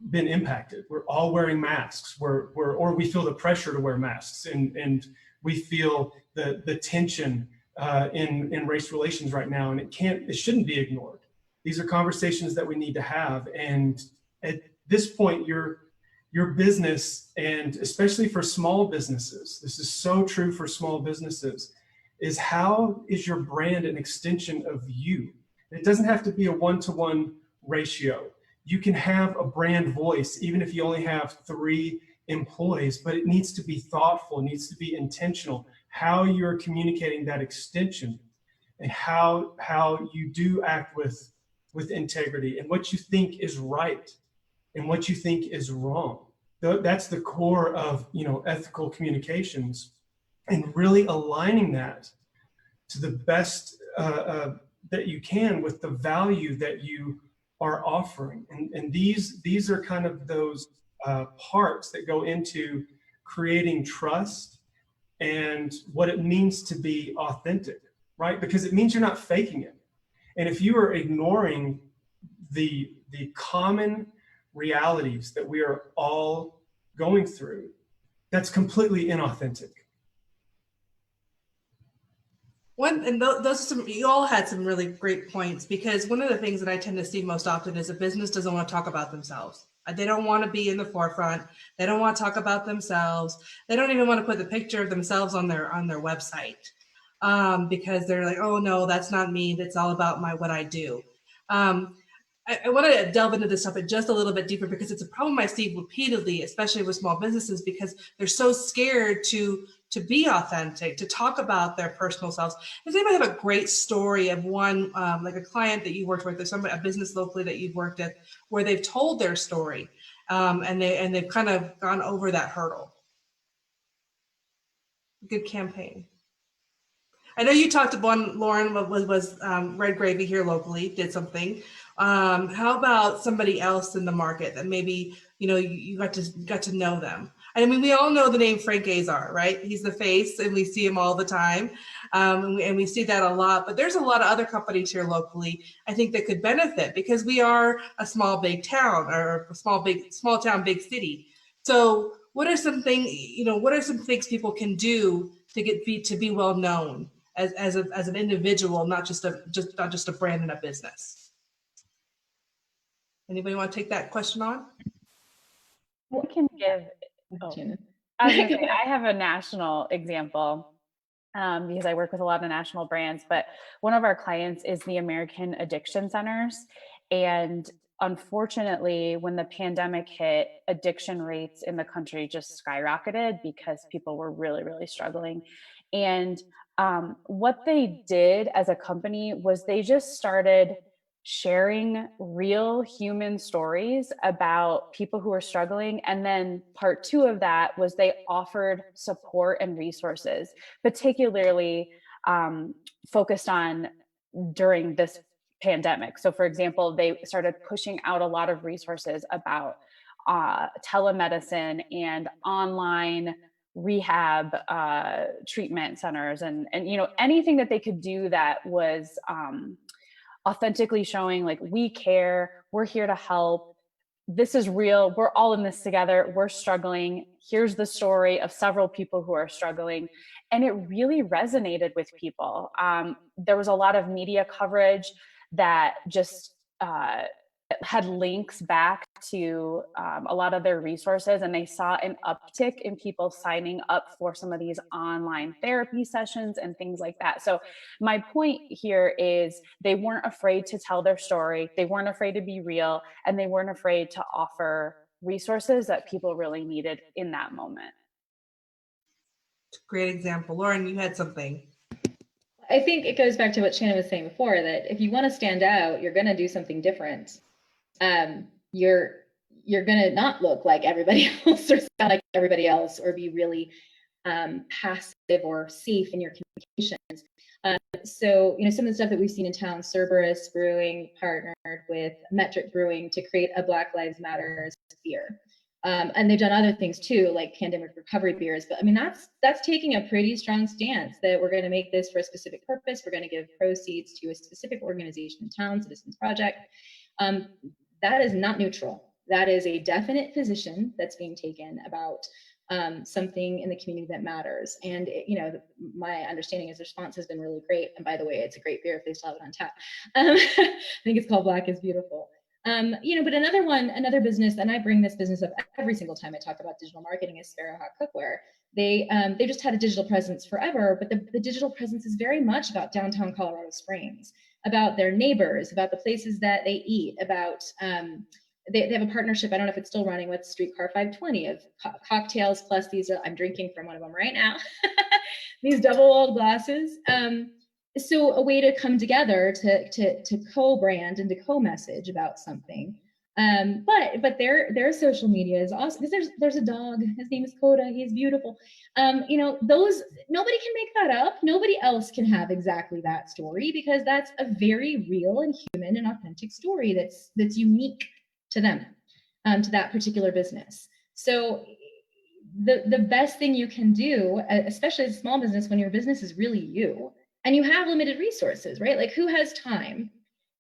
been impacted. We're all wearing masks. Or we feel the pressure to wear masks, and we feel the tension in race relations right now, and it shouldn't be ignored. These are conversations that we need to have, and at this point, your business, and especially for small businesses, this is so true for small businesses, is how is your brand an extension of you? It doesn't have to be a one-to-one ratio. You can have a brand voice, even if you only have 3 employees, but it needs to be thoughtful, it needs to be intentional, how you're communicating that extension and how you do act with integrity and what you think is right and what you think is wrong. That's the core of ethical communications, and really aligning that to the best that you can with the value that you are offering. And these are kind of those parts that go into creating trust and what it means to be authentic, right? Because it means you're not faking it. And if you are ignoring the common realities that we are all going through, that's completely inauthentic. You all had some really great points, because one of the things that I tend to see most often is a business doesn't want to talk about themselves. They don't want to be in the forefront. They don't want to talk about themselves. They don't even want to put the picture of themselves on their website because they're like, oh no, that's not me. That's all about what I do. I want to delve into this topic just a little bit deeper because it's a problem I see repeatedly, especially with small businesses, because they're so scared to be authentic, to talk about their personal selves. Does anybody have a great story of one, like a client that you worked with, or somebody, a business locally that you've worked at, where they've told their story and they've kind of gone over that hurdle? Good campaign. I know you talked to one, Lauren was Red Gravy here locally, did something. How about somebody else in the market that maybe, you got to know them? I mean, we all know the name Frank Azar, right? He's the face and we see him all the time. And we see that a lot, but there's a lot of other companies here locally, I think, that could benefit because we are a small, big town, or a small town, big city. So what are some things, what are some things people can do to be well known as an individual, not just a brand and a business? Anybody want to take that question on? I can give. I was gonna say, I have a national example because I work with a lot of national brands, but one of our clients is the American Addiction Centers. And unfortunately, when the pandemic hit, addiction rates in the country just skyrocketed because people were really, really struggling. And what they did as a company was they just started sharing real human stories about people who are struggling. And then part 2 of that was they offered support and resources, particularly focused on during this pandemic. So for example, they started pushing out a lot of resources about telemedicine and online rehab treatment centers and anything that they could do that was authentically showing like, we care, we're here to help, this is real, we're all in this together, we're struggling, here's the story of several people who are struggling. And it really resonated with people. There was a lot of media coverage that just had links back to a lot of their resources, and they saw an uptick in people signing up for some of these online therapy sessions and things like that. So my point here is they weren't afraid to tell their story, they weren't afraid to be real, and they weren't afraid to offer resources that people really needed in that moment. Great example. Lauren, you had something. I think it goes back to what Shannon was saying before, that if you want to stand out, you're going to do something different. You're going to not look like everybody else or sound like everybody else or be really passive or safe in your communications. So, some of the stuff that we've seen in town, Cerberus Brewing partnered with Metric Brewing to create a Black Lives Matter beer. And they've done other things too, like pandemic recovery beers. But I mean, that's taking a pretty strong stance that we're going to make this for a specific purpose. We're going to give proceeds to a specific organization in town, Citizens Project. That is not neutral. That is a definite position that's being taken about something in the community that matters. And my understanding is the response has been really great. And by the way, it's a great beer if they still have it on tap. I think it's called Black is Beautiful. But another business, and I bring this business up every single time I talk about digital marketing, is Sspr Hot Cookware. They just had a digital presence forever, but the digital presence is very much about downtown Colorado Springs, about their neighbors, about the places that they eat, about they have a partnership, I don't know if it's still running, with Streetcar 520 of cocktails plus these, I'm drinking from one of them right now, these double-walled glasses. So a way to come together to co-brand and to co-message about something. But their social media is awesome because there's a dog. His name is Coda. He's beautiful. Nobody can make that up. Nobody else can have exactly that story because that's a very real and human and authentic story that's unique to them, to that particular business. So the best thing you can do, especially as a small business, when your business is really you, and you have limited resources, right? Like, who has time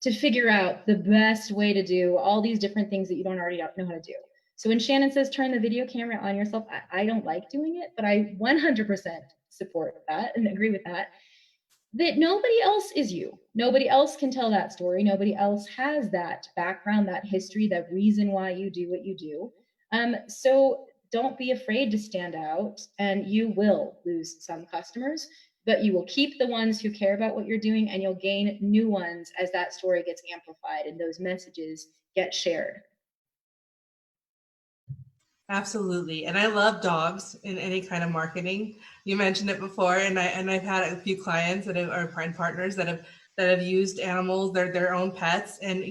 to figure out the best way to do all these different things that you don't already know how to do? So when Shannon says turn the video camera on yourself, I don't like doing it, but I 100% support that and agree with that. that nobody else is you. Nobody else can tell that story. Nobody else has that background, that history, that reason why you do what you do. So don't be afraid to stand out, and you will lose some customers, but you will keep the ones who care about what you're doing, and you'll gain new ones as that story gets amplified and those messages get shared. Absolutely. And I love dogs in any kind of marketing. You mentioned it before, and I've had a few clients that are partners that have used animals, their own pets. And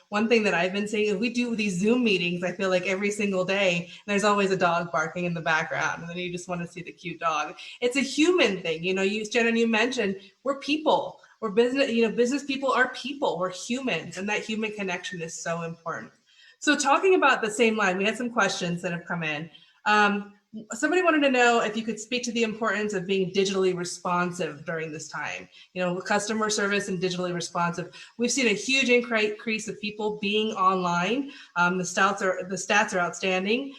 one thing that I've been saying is we do these Zoom meetings, I feel like every single day, and there's always a dog barking in the background, and then you just want to see the cute dog. It's a human thing. Shannon, you mentioned we're people. We're business people are people. We're humans, and that human connection is so important. So talking about the same line, we had some questions that have come in. Somebody wanted to know if you could speak to the importance of being digitally responsive during this time. Customer service and digitally responsive. We've seen a huge increase of people being online. The stats are outstanding.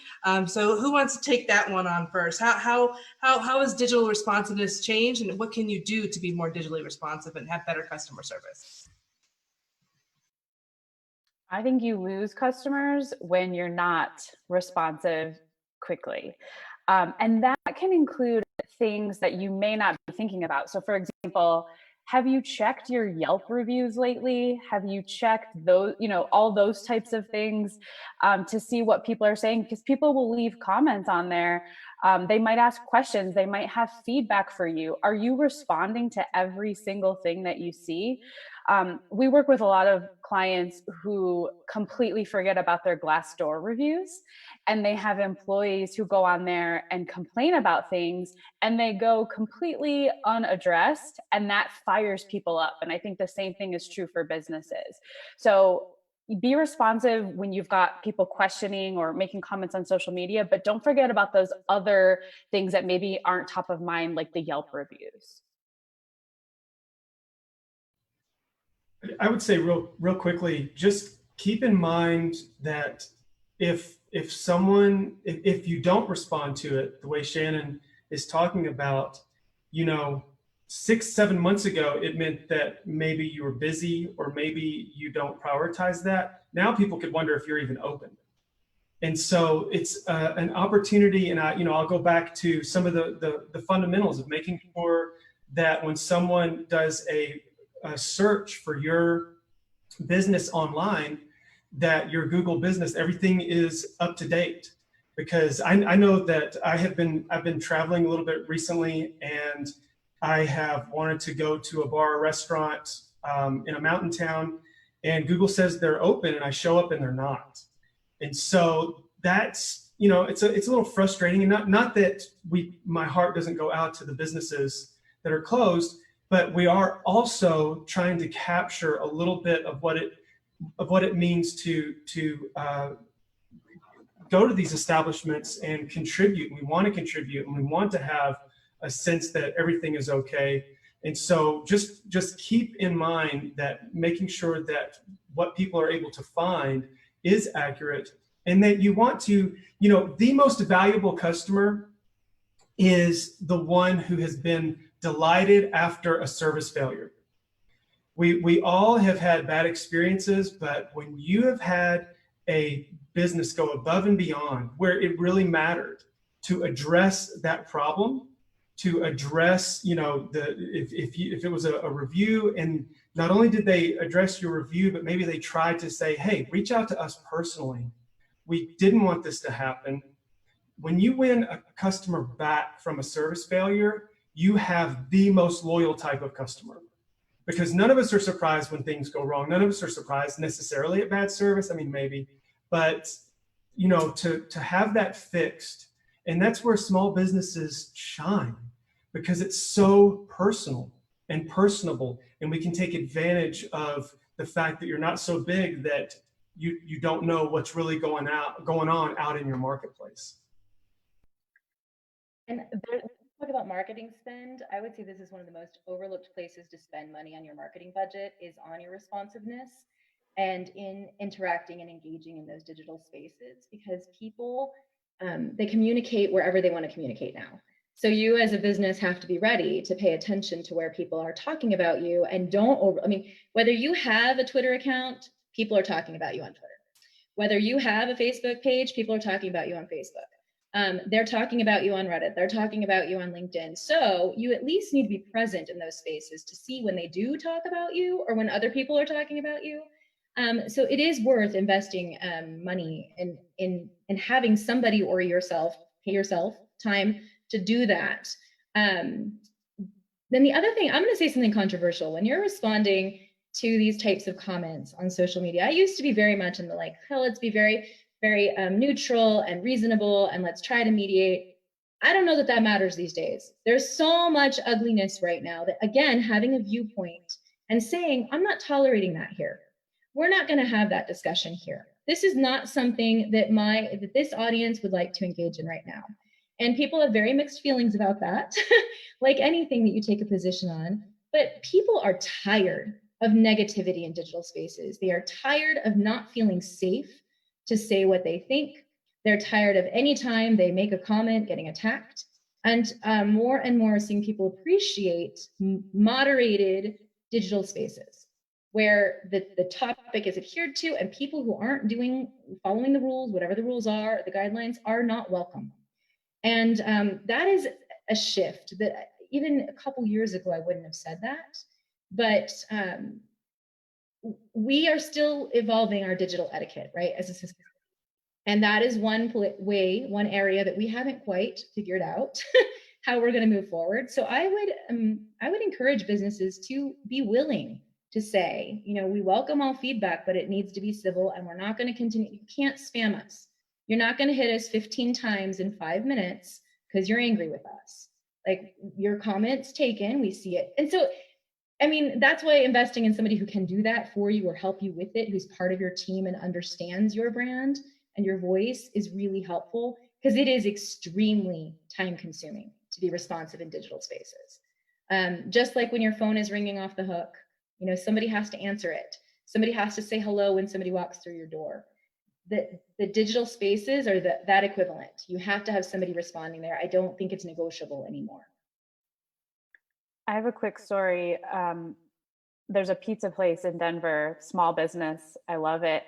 So who wants to take that one on first? How has digital responsiveness changed, and what can you do to be more digitally responsive and have better customer service? I think you lose customers when you're not responsive quickly. And that can include things that you may not be thinking about. So for example, have you checked your Yelp reviews lately? Have you checked those, all those types of things to see what people are saying? Because people will leave comments on there. They might ask questions. They might have feedback for you. Are you responding to every single thing that you see? We work with a lot of clients who completely forget about their Glassdoor reviews, and they have employees who go on there and complain about things, and they go completely unaddressed, and that fires people up. And I think the same thing is true for businesses. So be responsive when you've got people questioning or making comments on social media, but don't forget about those other things that maybe aren't top of mind, like the Yelp reviews. I would say real quickly, just keep in mind that if you don't respond to it the way Shannon is talking about, 6-7 months ago, it meant that maybe you were busy or maybe you don't prioritize that. Now people could wonder if you're even open. And so it's an opportunity, and I'll go back to some of the fundamentals of making sure that when someone does a search for your business online, that your Google business, everything is up to date. Because I know that I've been traveling a little bit recently, and I have wanted to go to a bar or restaurant in a mountain town, and Google says they're open, and I show up and they're not. And so that's, it's a little frustrating, and not that my heart doesn't go out to the businesses that are closed, but we are also trying to capture a little bit of what it means to go to these establishments and contribute. We want to contribute, and we want to have a sense that everything is okay. And so just keep in mind that making sure that what people are able to find is accurate, and that you want to, the most valuable customer is the one who has been delighted after a service failure. We all have had bad experiences, but when you have had a business go above and beyond where it really mattered to address that problem, to address, if it was a review, and not only did they address your review, but maybe they tried to say, hey, reach out to us personally. We didn't want this to happen. When you win a customer back from a service failure, you have the most loyal type of customer, because none of us are surprised when things go wrong. None of us are surprised necessarily at bad service. I mean, maybe, but to have that fixed, and that's where small businesses shine, because it's so personal and personable, and we can take advantage of the fact that you're not so big that you don't know what's really going on out in your marketplace. And talk about marketing spend. I would say this is one of the most overlooked places to spend money on your marketing budget is on your responsiveness and in interacting and engaging in those digital spaces, because people, they communicate wherever they want to communicate now. So you as a business have to be ready to pay attention to where people are talking about you, and whether you have a Twitter account, people are talking about you on Twitter. Whether you have a Facebook page, people are talking about you on Facebook. They're talking about you on Reddit. They're talking about you on LinkedIn. So you at least need to be present in those spaces to see when they do talk about you or when other people are talking about you. So it is worth investing money in having somebody or yourself, pay yourself time to do that. Then the other thing, I'm going to say something controversial. When you're responding to these types of comments on social media, I used to be very much in the let's be very, very neutral and reasonable, and let's try to mediate. I don't know that that matters these days. There's so much ugliness right now that, again, having a viewpoint and saying, I'm not tolerating that here. We're not going to have that discussion here. This is not something that this audience would like to engage in right now. And people have very mixed feelings about that, like anything that you take a position on. But people are tired of negativity in digital spaces. They are tired of not feeling safe to say what they think. They're tired of any time they make a comment getting attacked. And more and more seeing people appreciate moderated digital spaces where the topic is adhered to, and people who aren't following the rules, whatever the rules are, the guidelines, are not welcome. And that is a shift that even a couple years ago, I wouldn't have said that. But we are still evolving our digital etiquette, right, as a system. And that is one area that we haven't quite figured out how we're going to move forward. So I would encourage businesses to be willing to say, we welcome all feedback, but it needs to be civil, and we're not going to continue. You can't spam us. You're not going to hit us 15 times in 5 minutes because you're angry with us. Like, your comment's taken, we see it. And so, that's why investing in somebody who can do that for you or help you with it, who's part of your team and understands your brand and your voice, is really helpful, because it is extremely time consuming to be responsive in digital spaces. Just like when your phone is ringing off the hook, somebody has to answer it. Somebody has to say hello when somebody walks through your door. The digital spaces are that equivalent. You have to have somebody responding there. I don't think it's negotiable anymore. I have a quick story. There's a pizza place in Denver, small business. I love it.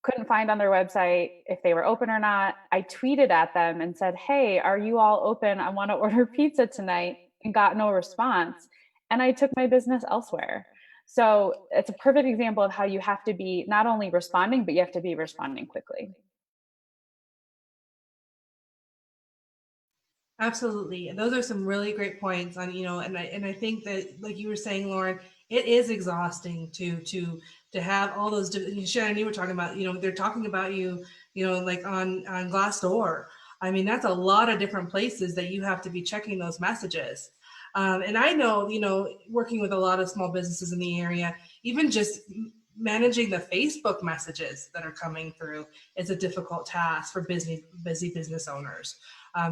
Couldn't find on their website if they were open or not. I tweeted at them and said, hey, are you all open? I want to order pizza tonight, and got no response. And I took my business elsewhere. So it's a perfect example of how you have to be not only responding, but you have to be responding quickly. Absolutely. And those are some really great points on, and I think that, like you were saying, Lauren, it is exhausting to have all those different, Shannon, you were talking about, they're talking about you, like on Glassdoor. That's a lot of different places that you have to be checking those messages. And I know, working with a lot of small businesses in the area, even just managing the Facebook messages that are coming through is a difficult task for busy business owners.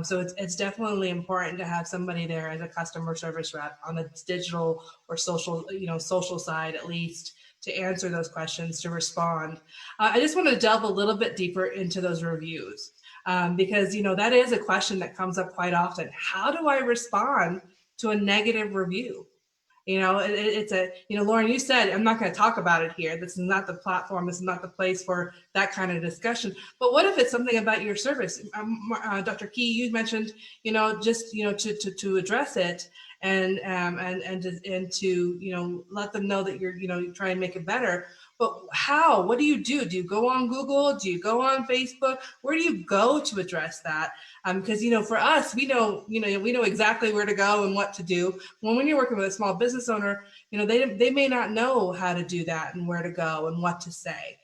So it's definitely important to have somebody there as a customer service rep on the digital or social, social side, at least, to answer those questions, to respond. I just want to delve a little bit deeper into those reviews, because, that is a question that comes up quite often. How do I respond to a negative review? Lauren, you said, I'm not going to talk about it here. This is not the platform. This is not the place for that kind of discussion. But what if it's something about your service? Dr. Key, you mentioned, to address it and to let them know that you're trying to make it better. But how? What do you do? Do you go on Google? Do you go on Facebook? Where do you go to address that? Because for us, we know exactly where to go and what to do. When you're working with a small business owner, they may not know how to do that and where to go and what to say.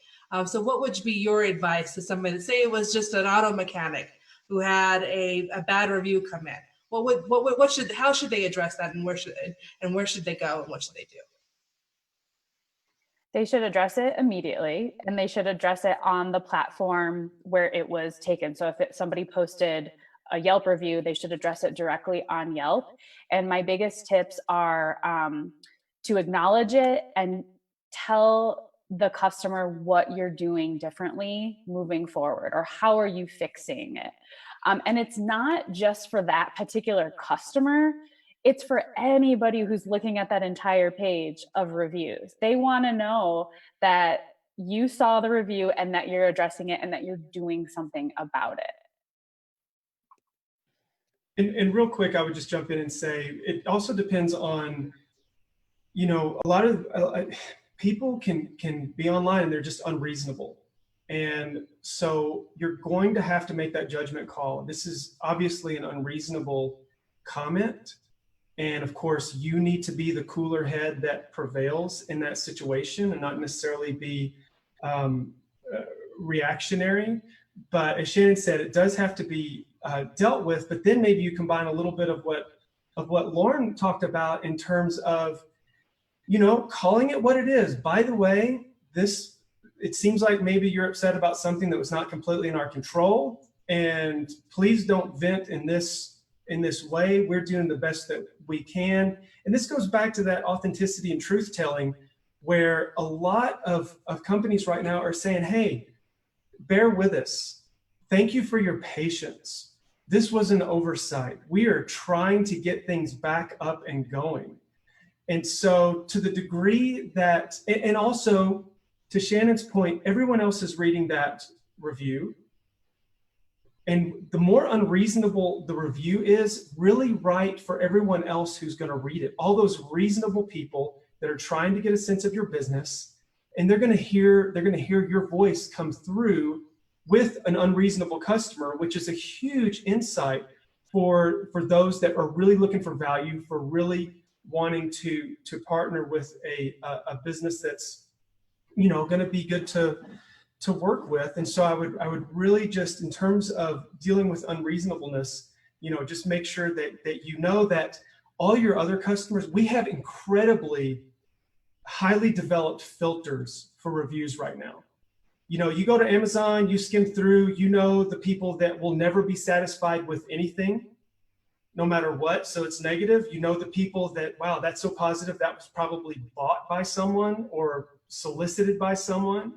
So what would be your advice to somebody that, say it was just an auto mechanic who had a bad review come in? How should they address that, and where should they go, and what should they do? They should address it immediately, and they should address it on the platform where it was taken. So if somebody posted a Yelp review, they should address it directly on Yelp. And my biggest tips are to acknowledge it and tell the customer what you're doing differently moving forward, or how are you fixing it. And it's not just for that particular customer, it's for anybody who's looking at that entire page of reviews. They want to know that you saw the review and that you're addressing it and that you're doing something about it. And real quick, I would just jump in and say, it also depends on, you know, a lot of people can be online and they're just unreasonable. And so you're going to have to make that judgment call. This is obviously an unreasonable comment. And of course, you need to be the cooler head that prevails in that situation and not necessarily be reactionary. But as Shannon said, it does have to be dealt with. But then maybe you combine a little bit of what Lauren talked about in terms of, you know, calling it what it is. By the way, it seems like maybe you're upset about something that was not completely in our control. And please don't vent in this way. We're doing the best that we can. And this goes back to that authenticity and truth telling, where a lot of companies right now are saying, hey, bear with us. Thank you for your patience. This was an oversight. We are trying to get things back up and going. And so to the degree that, and also to Shannon's point, everyone else is reading that review. And the more unreasonable the review is, really right for everyone else who's going to read it. All those reasonable people that are trying to get a sense of your business, and they're going to hear your voice come through with an unreasonable customer, which is a huge insight for those that are really looking for value, for really wanting to partner with a business that's, you know, going to be good to work with. And so I would really just, in terms of dealing with unreasonableness, you know, just make sure that you know that all your other customers, we have incredibly highly developed filters for reviews right now. You know, you go to Amazon, you skim through, you know, the people that will never be satisfied with anything, no matter what. So it's negative. You know, the people that, wow, that's so positive. That was probably bought by someone or solicited by someone.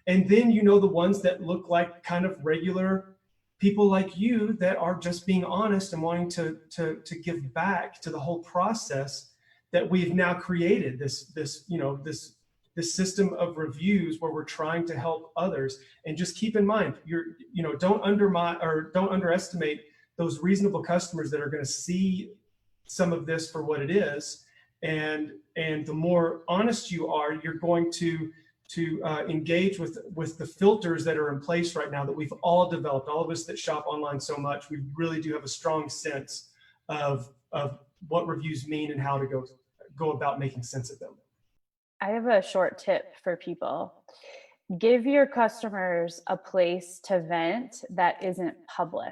And then, you know, the ones that look like kind of regular people like you that are just being honest and wanting to give back to the whole process that we've now created, this system of reviews where we're trying to help others. And just keep in mind, don't underestimate those reasonable customers that are going to see some of this for what it is. And the more honest you are, you're going to engage with the filters that are in place right now that we've all developed. All of us that shop online so much, we really do have a strong sense of what reviews mean and how to go about making sense of them. I have a short tip for people. Give your customers a place to vent that isn't public.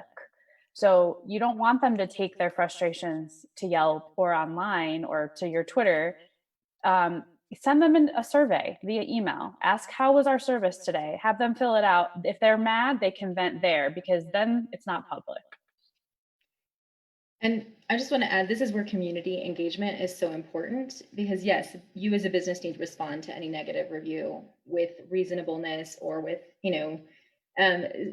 So you don't want them to take their frustrations to Yelp or online or to your Twitter. Send them in a survey via email. Ask, how was our service today? Have them fill it out. If they're mad, they can vent there, because then it's not public. And I just want to add, this is where community engagement is so important, because yes, you as a business need to respond to any negative review with reasonableness or with,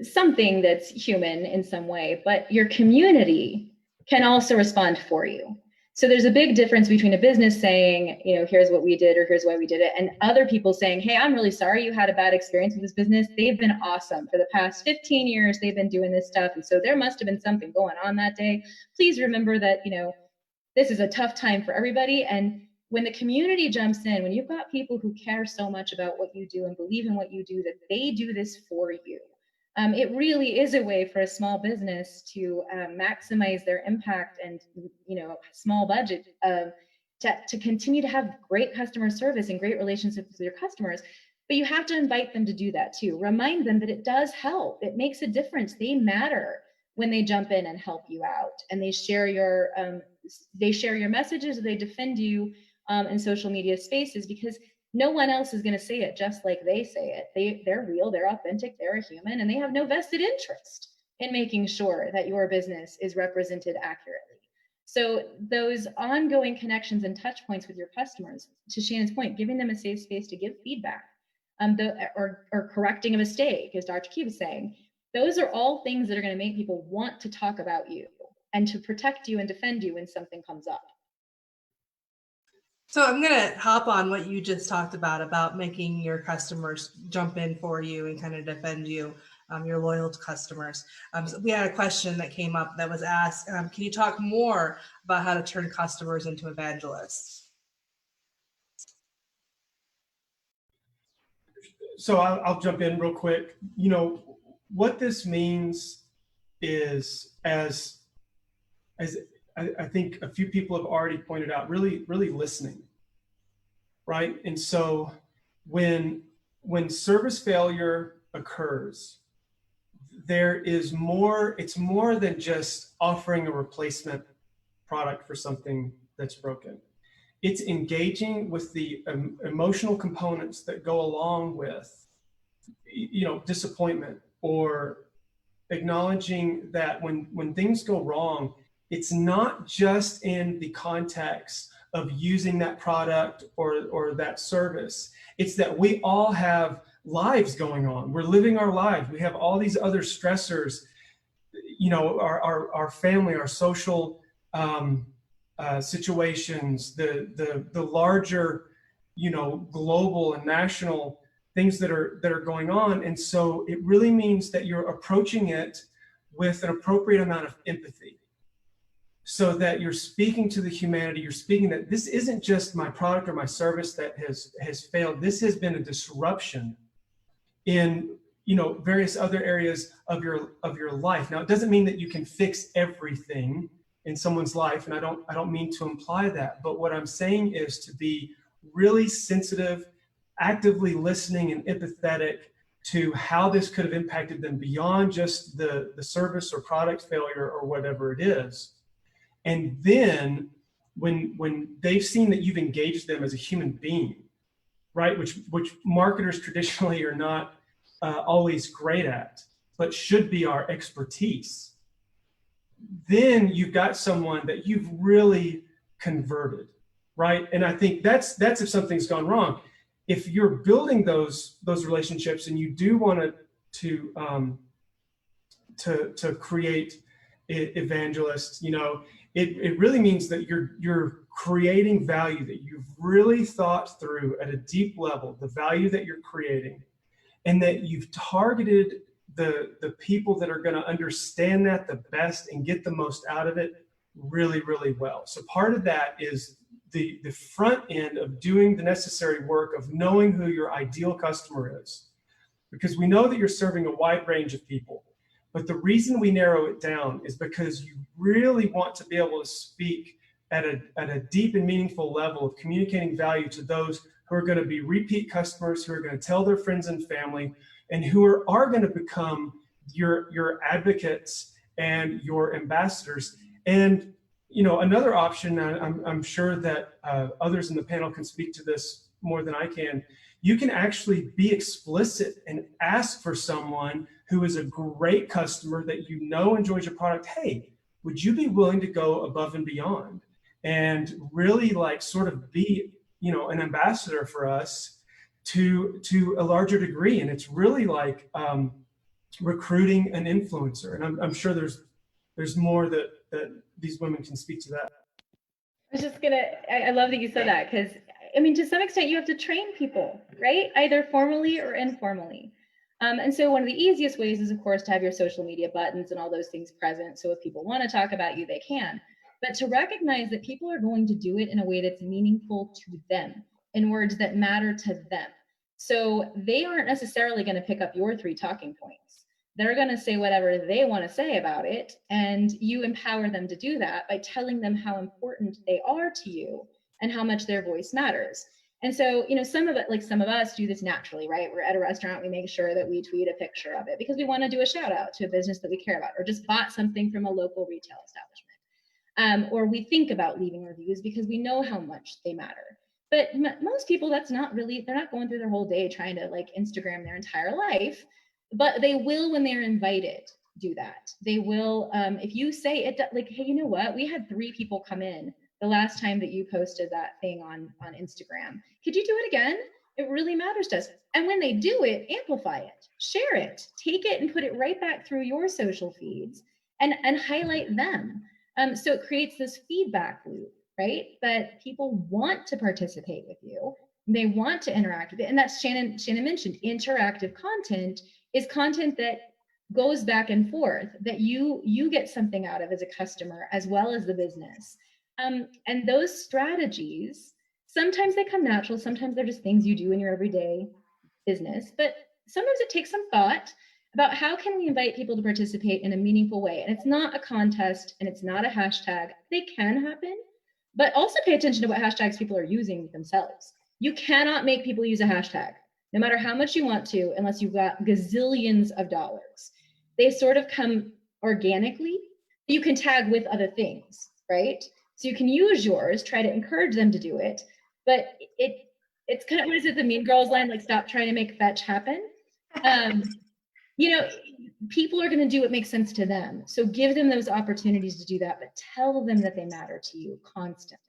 something that's human in some way, but your community can also respond for you. So there's a big difference between a business saying, here's what we did or here's why we did it, and other people saying, hey, I'm really sorry you had a bad experience with this business. They've been awesome. For the past 15 years, they've been doing this stuff. And so there must have been something going on that day. Please remember that, this is a tough time for everybody. And when the community jumps in, when you've got people who care so much about what you do and believe in what you do, that they do this for you. It really is a way for a small business to maximize their impact and, small budget to continue to have great customer service and great relationships with your customers. But you have to invite them to do that too. Remind them that it does help. It makes a difference. They matter when they jump in and help you out, and they share your messages, or they defend you in social media spaces, because no one else is going to say it just like they say it. They're real, they're authentic, they're a human, and they have no vested interest in making sure that your business is represented accurately. So those ongoing connections and touch points with your customers, to Shannon's point, giving them a safe space to give feedback, or correcting a mistake, as Dr. Key was saying, Those are all things that are going to make people want to talk about you and to protect you and defend you when something comes up. So I'm going to hop on what you just talked about making your customers jump in for you and kind of defend you, your loyal customers. So we had a question that came up that was asked, can you talk more about how to turn customers into evangelists? So I'll jump in real quick. You know, what this means is, as I think a few people have already pointed out, really listening, right? And so when service failure occurs, there is more, it's more than just offering a replacement product for something that's broken. It's engaging with the emotional components that go along with, you know, disappointment, or acknowledging that when things go wrong, it's not just in the context of using that product or that service. It's that we all have lives going on. We're living our lives. We have all these other stressors, you know, our family, our social situations, the larger, you know, global and national things that are going on. And so it really means that you're approaching it with an appropriate amount of empathy, so that you're speaking to the humanity. You're speaking that this isn't just my product or my service that has failed. This has been a disruption in, you know, various other areas of your life. Now, it doesn't mean that you can fix everything in someone's life, and I don't mean to imply that, but what I'm saying is to be really sensitive, actively listening and empathetic to how this could have impacted them beyond just the service or product failure or whatever it is. And then when they've seen that you've engaged them as a human being, right, which marketers traditionally are not always great at, but should be our expertise, then you've got someone that you've really converted, right? And I think that's if something's gone wrong. If you're building those relationships and you do want to create evangelists, you know, it really means that you're creating value that you've really thought through at a deep level, the value that you're creating, and that you've targeted the people that are going to understand that the best and get the most out of it really, really well. So part of that is the front end of doing the necessary work of knowing who your ideal customer is, because we know that you're serving a wide range of people. But the reason we narrow it down is because you really want to be able to speak at a deep and meaningful level of communicating value to those who are going to be repeat customers, who are going to tell their friends and family, and who are going to become your advocates and your ambassadors. And, you know, another option, I'm sure that others in the panel can speak to this more than I can, you can actually be explicit and ask for someone who is a great customer that you know enjoys your product, hey, would you be willing to go above and beyond and really like sort of be, you know, an ambassador for us to a larger degree? And it's really like recruiting an influencer. And I'm sure there's more that these women can speak to that. I was just I love that you said that, because I mean, to some extent you have to train people, right? Either formally or informally. And so one of the easiest ways is, of course, to have your social media buttons and all those things present. So if people want to talk about you, they can. But to recognize that people are going to do it in a way that's meaningful to them, in words that matter to them. So they aren't necessarily going to pick up your 3 talking points. They're going to say whatever they want to say about it. And you empower them to do that by telling them how important they are to you and how much their voice matters. And so, you know, some of us do this naturally, right? We're at a restaurant, we make sure that we tweet a picture of it because we want to do a shout out to a business that we care about, or just bought something from a local retail establishment. Or we think about leaving reviews because we know how much they matter. But most people, that's not really, they're not going through their whole day trying to like Instagram their entire life, but they will, when they're invited, do that. They will, if you say it, like, hey, you know what? We had 3 people come in the last time that you posted that thing on Instagram. Could you do it again? It really matters to us. And when they do it, amplify it, share it, take it and put it right back through your social feeds and highlight them. So it creates this feedback loop, right? That people want to participate with you. They want to interact with it. And that's Shannon mentioned, interactive content is content that goes back and forth, that you get something out of as a customer, as well as the business. And those strategies, sometimes they come natural, sometimes they're just things you do in your everyday business, but sometimes it takes some thought about how can we invite people to participate in a meaningful way. And it's not a contest and it's not a hashtag. They can happen, but also pay attention to what hashtags people are using themselves. You cannot make people use a hashtag, no matter how much you want to, unless you've got gazillions of dollars. They sort of come organically. You can tag with other things, right? So you can use yours, try to encourage them to do it, but it's kind of, what is it, the Mean Girls line, like, stop trying to make fetch happen. You know, people are going to do what makes sense to them. So give them those opportunities to do that, but tell them that they matter to you constantly.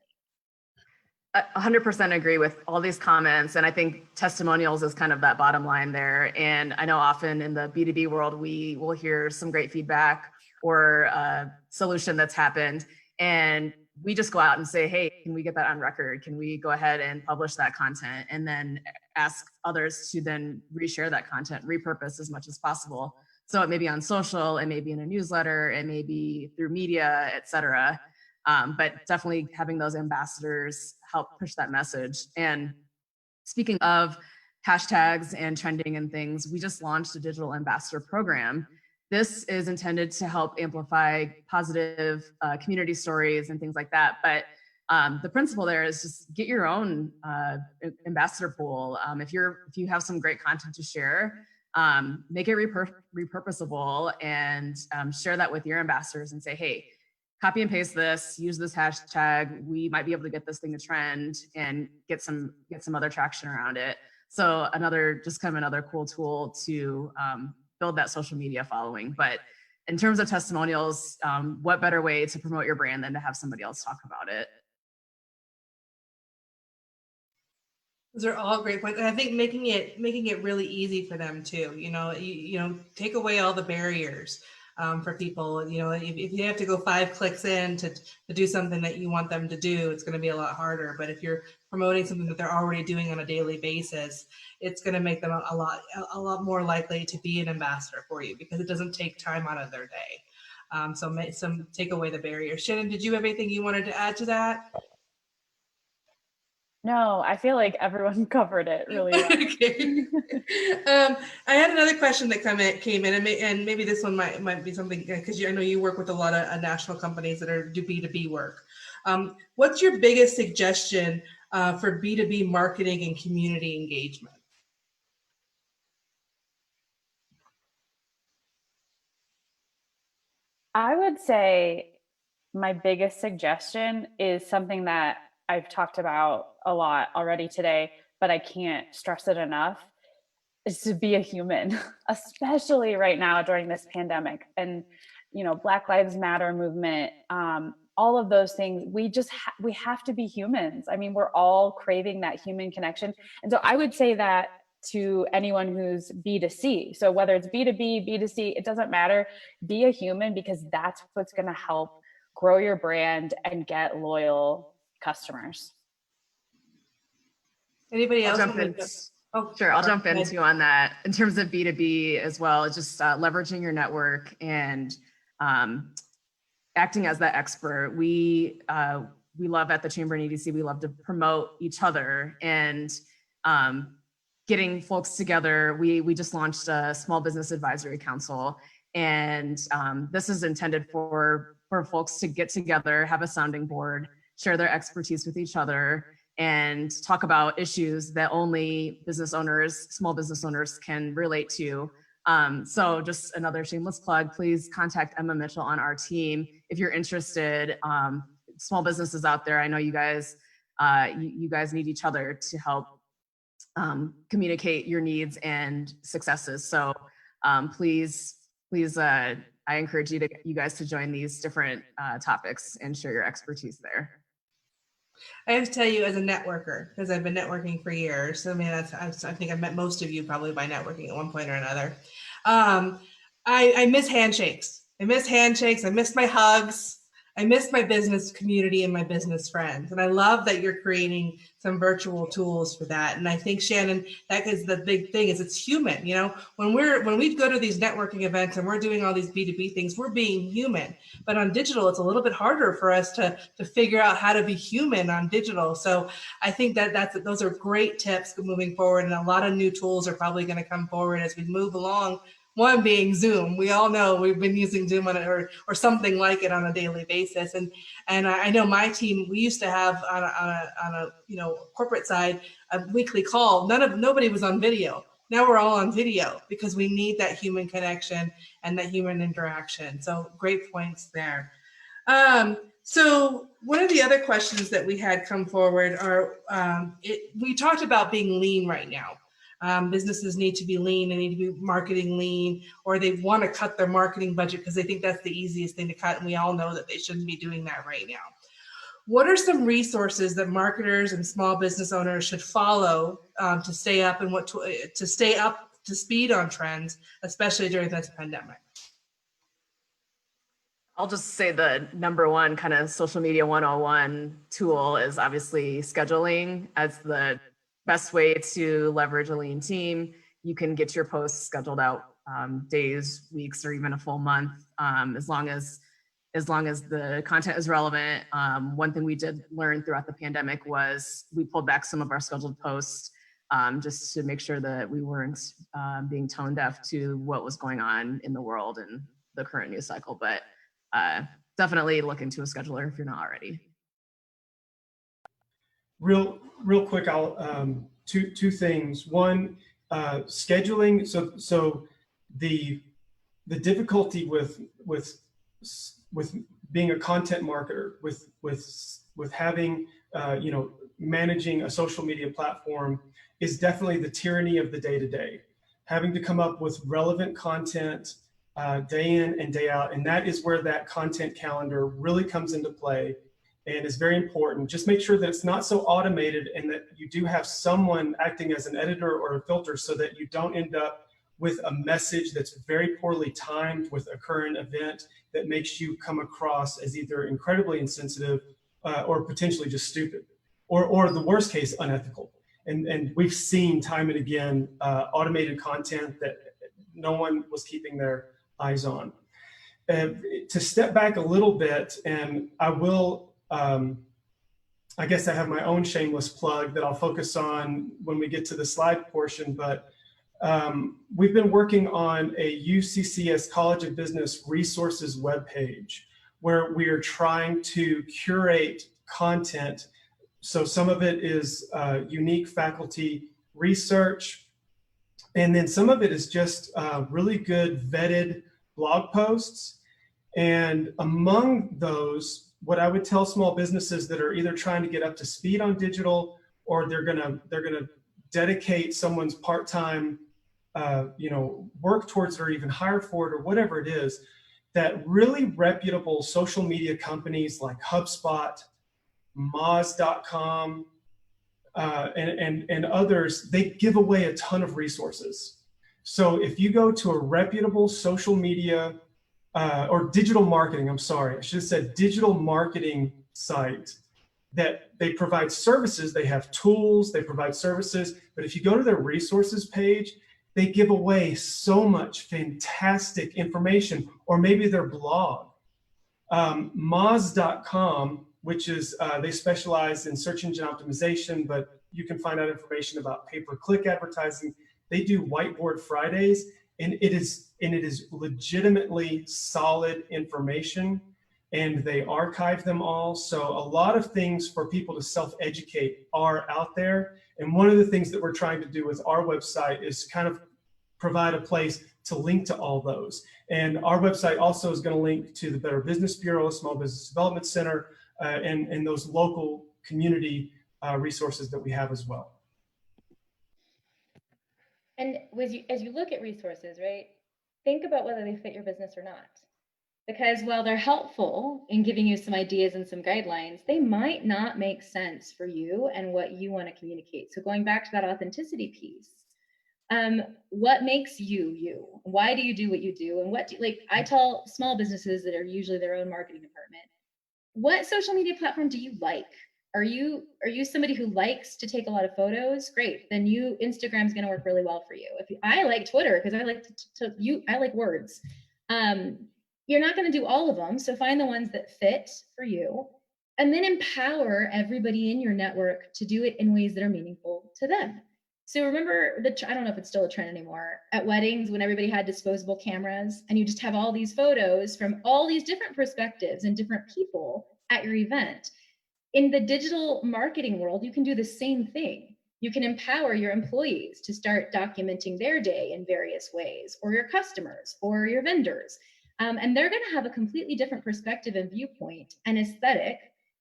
100% agree with all these comments. And I think testimonials is kind of that bottom line there. And I know often in the B2B world, we will hear some great feedback or a solution that's happened. And we just go out and say, hey, can we get that on record? Can we go ahead and publish that content? And then ask others to then reshare that content, repurpose as much as possible. So it may be on social, it may be in a newsletter, it may be through media, et cetera. But definitely having those ambassadors help push that message. And speaking of hashtags and trending and things, we just launched a digital ambassador program. This is intended to help amplify positive community stories and things like that. But the principle there is just get your own ambassador pool. If you have some great content to share, make it repurposable and share that with your ambassadors and say, hey, copy and paste this, use this hashtag. We might be able to get this thing to trend and get some other traction around it. So another cool tool to build that social media following. But in terms of testimonials, what better way to promote your brand than to have somebody else talk about it? Those are all great points. And I think making it really easy for them too. You know, take away all the barriers for people. You know, if you have to go 5 clicks in to do something that you want them to do, it's going to be a lot harder. But if you're promoting something that they're already doing on a daily basis, it's going to make them a lot more likely to be an ambassador for you, because it doesn't take time out of their day. So take away the barriers. Shannon, did you have anything you wanted to add to that? No, I feel like everyone covered it really well. Okay. I had another question that came in, and maybe this one might be something, because I know you work with a lot of national companies that do B2B work. What's your biggest suggestion for B2B marketing and community engagement? I would say my biggest suggestion is something that I've talked about a lot already today, but I can't stress it enough, is to be a human, especially right now during this pandemic. And, you know, Black Lives Matter movement, all of those things, we have to be humans. I mean, we're all craving that human connection. And so I would say that to anyone who's B2C. So whether it's B2B, B2C, it doesn't matter. Be a human, because that's what's going to help grow your brand and get loyal customers. Anybody else? Sure, I'll jump in too on that. In terms of B2B as well, just leveraging your network and acting as that expert. We love at the Chamber and EDC, we love to promote each other and getting folks together. We just launched a Small Business Advisory Council, and this is intended for folks to get together, have a sounding board, share their expertise with each other, and talk about issues that only business owners, small business owners can relate to. So just another shameless plug, please contact Emma Mitchell on our team if you're interested. Small businesses out there, I know you guys, you guys need each other to help communicate your needs and successes. So please, I encourage you guys to join these different topics and share your expertise there. I have to tell you, as a networker, because I've been networking for years. So, I mean, I think I've met most of you probably by networking at one point or another. I miss handshakes. I miss handshakes. I miss my hugs. I miss my business community and my business friends. And I love that you're creating some virtual tools for that. And I think, Shannon, that is the big thing, is it's human. You know, when we go to these networking events and we're doing all these B2B things, we're being human. But on digital, it's a little bit harder for us to figure out how to be human on digital. So I think that those are great tips moving forward. And a lot of new tools are probably going to come forward as we move along. One being Zoom. We all know we've been using Zoom on it or something like it on a daily basis. And I know my team, we used to have on a corporate side a weekly call. Nobody was on video. Now we're all on video because we need that human connection and that human interaction. So great points there. So one of the other questions that we had come forward are, we talked about being lean right now. Businesses need to be lean, they need to be marketing lean, or they want to cut their marketing budget because they think that's the easiest thing to cut. And we all know that they shouldn't be doing that right now. What are some resources that marketers and small business owners should follow to stay up and to stay up to speed on trends, especially during this pandemic? I'll just say the number one kind of social media 101 tool is obviously scheduling as the best way to leverage a lean team. You can get your posts scheduled out days, weeks, or even a full month, as long as the content is relevant. One thing we did learn throughout the pandemic was we pulled back some of our scheduled posts just to make sure that we weren't being tone deaf to what was going on in the world and the current news cycle. But definitely look into a scheduler if you're not already. Real quick, I'll two things. One, scheduling. So the difficulty with being a content marketer, with having managing a social media platform is definitely the tyranny of the day-to-day. Having to come up with relevant content day in and day out, and that is where that content calendar really comes into play and is very important. Just make sure that it's not so automated and that you do have someone acting as an editor or a filter so that you don't end up with a message that's very poorly timed with a current event that makes you come across as either incredibly insensitive or potentially just stupid, or the worst case, unethical. And we've seen time and again automated content that no one was keeping their eyes on. To step back a little bit, and I will, I guess I have my own shameless plug that I'll focus on when we get to the slide portion, but we've been working on a UCCS College of Business resources webpage where we are trying to curate content. So some of it is unique faculty research, and then some of it is just really good vetted blog posts. And among those, what I would tell small businesses that are either trying to get up to speed on digital, or they're gonna dedicate someone's part-time work towards it, or even hire for it, or whatever it is, that really reputable social media companies like HubSpot, Moz.com, and others, they give away a ton of resources. So if you go to a reputable social media or digital marketing, I'm sorry, I should have said digital marketing site, that they provide services, they have tools, they provide services, but if you go to their resources page, they give away so much fantastic information, or maybe their blog. Moz.com, which is, they specialize in search engine optimization, but you can find out information about pay-per-click advertising. They do Whiteboard Fridays, and it is legitimately solid information, and they archive them all. So a lot of things for people to self-educate are out there. And one of the things that we're trying to do with our website is kind of provide a place to link to all those. And our website also is going to link to the Better Business Bureau, Small Business Development Center, and those local community resources that we have as well. And as you look at resources, right, think about whether they fit your business or not. because while they're helpful in giving you some ideas and some guidelines, they might not make sense for you and what you want to communicate. So going back to that authenticity piece, what makes you you? Why do you do what you do? And what do, like I tell small businesses that are usually their own marketing department, what social media platform do you like? Are you somebody who likes to take a lot of photos? Great, then Instagram's going to work really well for you. I like Twitter because I like I like words. You're not going to do all of them, so find the ones that fit for you, and then empower everybody in your network to do it in ways that are meaningful to them. So remember I don't know if it's still a trend anymore, at weddings when everybody had disposable cameras and you just have all these photos from all these different perspectives and different people at your event. In the digital marketing world, you can do the same thing. You can empower your employees to start documenting their day in various ways, or your customers or your vendors. And they're going to have a completely different perspective and viewpoint and aesthetic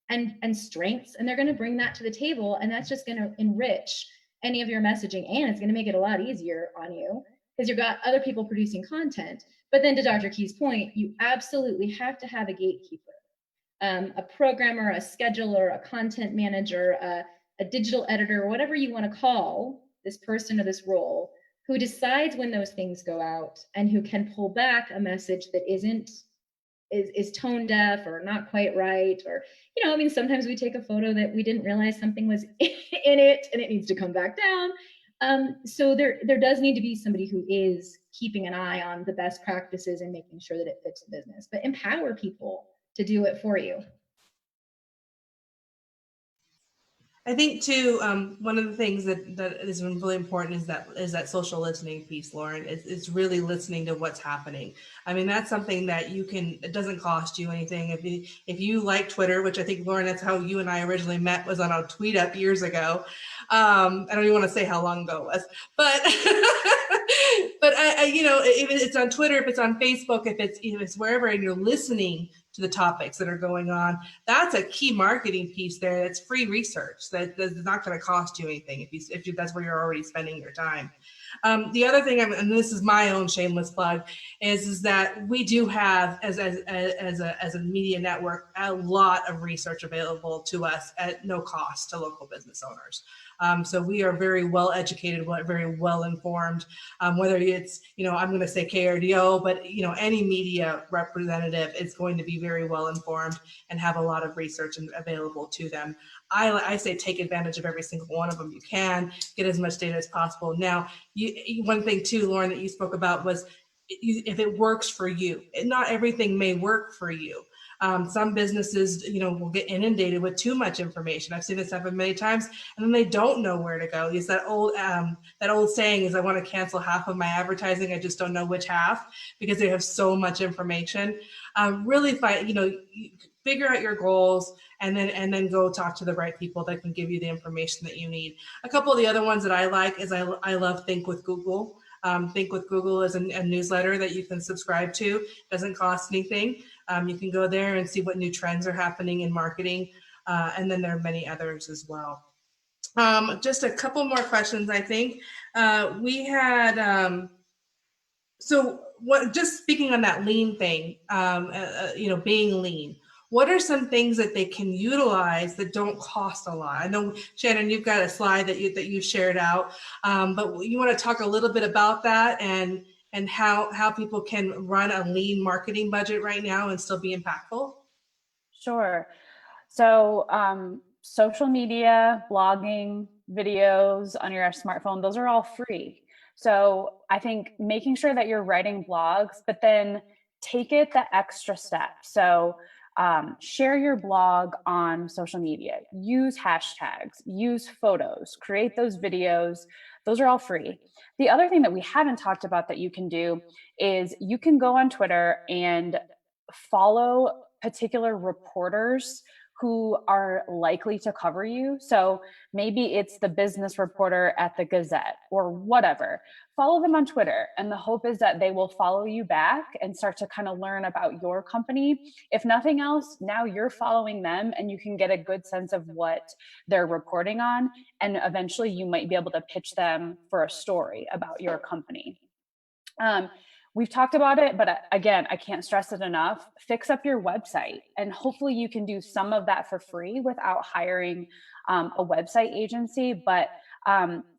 and strengths, and they're going to bring that to the table, and that's just going to enrich any of your messaging, and it's going to make it a lot easier on you because you've got other people producing content. But then to Dr. Key's point, you absolutely have to have a gatekeeper, a programmer, a scheduler, a content manager, a digital editor, whatever you want to call this person or this role, who decides when those things go out and who can pull back a message that is tone deaf or not quite right, or I mean, sometimes we take a photo that we didn't realize something was in it and it needs to come back down. So there does need to be somebody who is keeping an eye on the best practices and making sure that it fits the business, but empower people to do it for you. I think too, one of the things that is really important is that social listening piece, Lauren. It's really listening to what's happening. I mean, that's something that it doesn't cost you anything. If you like Twitter, which I think, Lauren, that's how you and I originally met, was on a tweet up years ago. I don't even want to say how long ago it was, but but if it's on Twitter, if it's on Facebook, if it's wherever, and you're listening to the topics that are going on, that's a key marketing piece there. That's free research that's not going to cost you anything if that's where you're already spending your time. The other thing, and this is my own shameless plug, is that we do have as a media network a lot of research available to us at no cost to local business owners. So we are very well educated, very well informed, whether it's, I'm going to say KRDO, but any media representative is going to be very well informed and have a lot of research available to them. I say take advantage of every single one of them you can, get as much data as possible. Now, one thing too, Lauren, that you spoke about was if it works for you. Not everything may work for you. Some businesses, will get inundated with too much information. I've seen this happen many times, and then they don't know where to go. It's that old saying is, I want to cancel half of my advertising, I just don't know which half, because they have so much information. Really figure out your goals, and then go talk to the right people that can give you the information that you need. A couple of the other ones that I like is I love Think with Google. Think with Google is a newsletter that you can subscribe to. Doesn't cost anything. You can go there and see what new trends are happening in marketing. And then there are many others as well. Just a couple more questions, I think. We had, just speaking on that lean thing, being lean. What are some things that they can utilize that don't cost a lot? I know, Shannon, you've got a slide that you shared out, but you want to talk a little bit about that and how people can run a lean marketing budget right now and still be impactful? Sure. So social media, blogging, videos on your smartphone, those are all free. So I think making sure that you're writing blogs, but then take it the extra step. So share your blog on social media, use hashtags, use photos, create those videos. Those are all free. The other thing that we haven't talked about that you can do is you can go on Twitter and follow particular reporters who are likely to cover you. So maybe it's the business reporter at the Gazette or whatever. Follow them on Twitter. And the hope is that they will follow you back and start to kind of learn about your company. If nothing else, now you're following them and you can get a good sense of what they're reporting on. And eventually you might be able to pitch them for a story about your company. We've talked about it, but again, I can't stress it enough. Fix up your website, and hopefully you can do some of that for free without hiring a website agency. But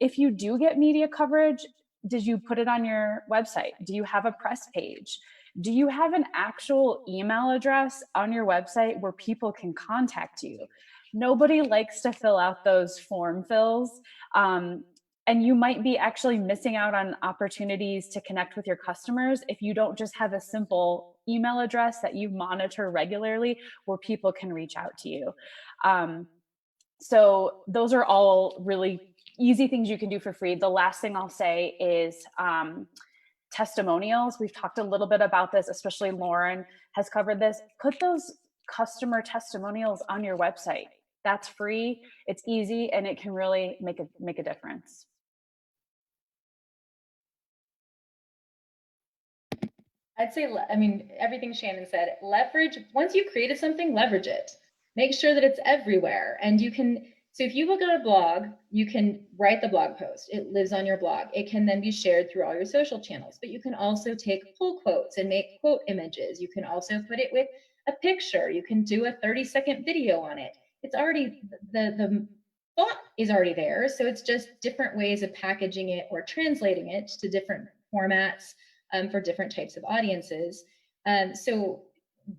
if you do get media coverage, did you put it on your website? Do you have a press page? Do you have an actual email address on your website where people can contact you? Nobody likes to fill out those form fills. And you might be actually missing out on opportunities to connect with your customers if you don't just have a simple email address that you monitor regularly where people can reach out to you. So those are all really easy things you can do for free. The last thing I'll say is testimonials. We've talked a little bit about this, especially Lauren has covered this. Put those customer testimonials on your website. That's free, it's easy, and it can really make a difference. I'd say, I mean, everything Shannon said, leverage, once you've created something, leverage it. Make sure that it's everywhere. And you can, so if you look at a blog, you can write the blog post. It lives on your blog. It can then be shared through all your social channels, but you can also take pull quotes and make quote images. You can also put it with a picture. You can do a 30-second video on it. It's already, the thought is already there. So it's just different ways of packaging it or translating it to different formats for different types of audiences. So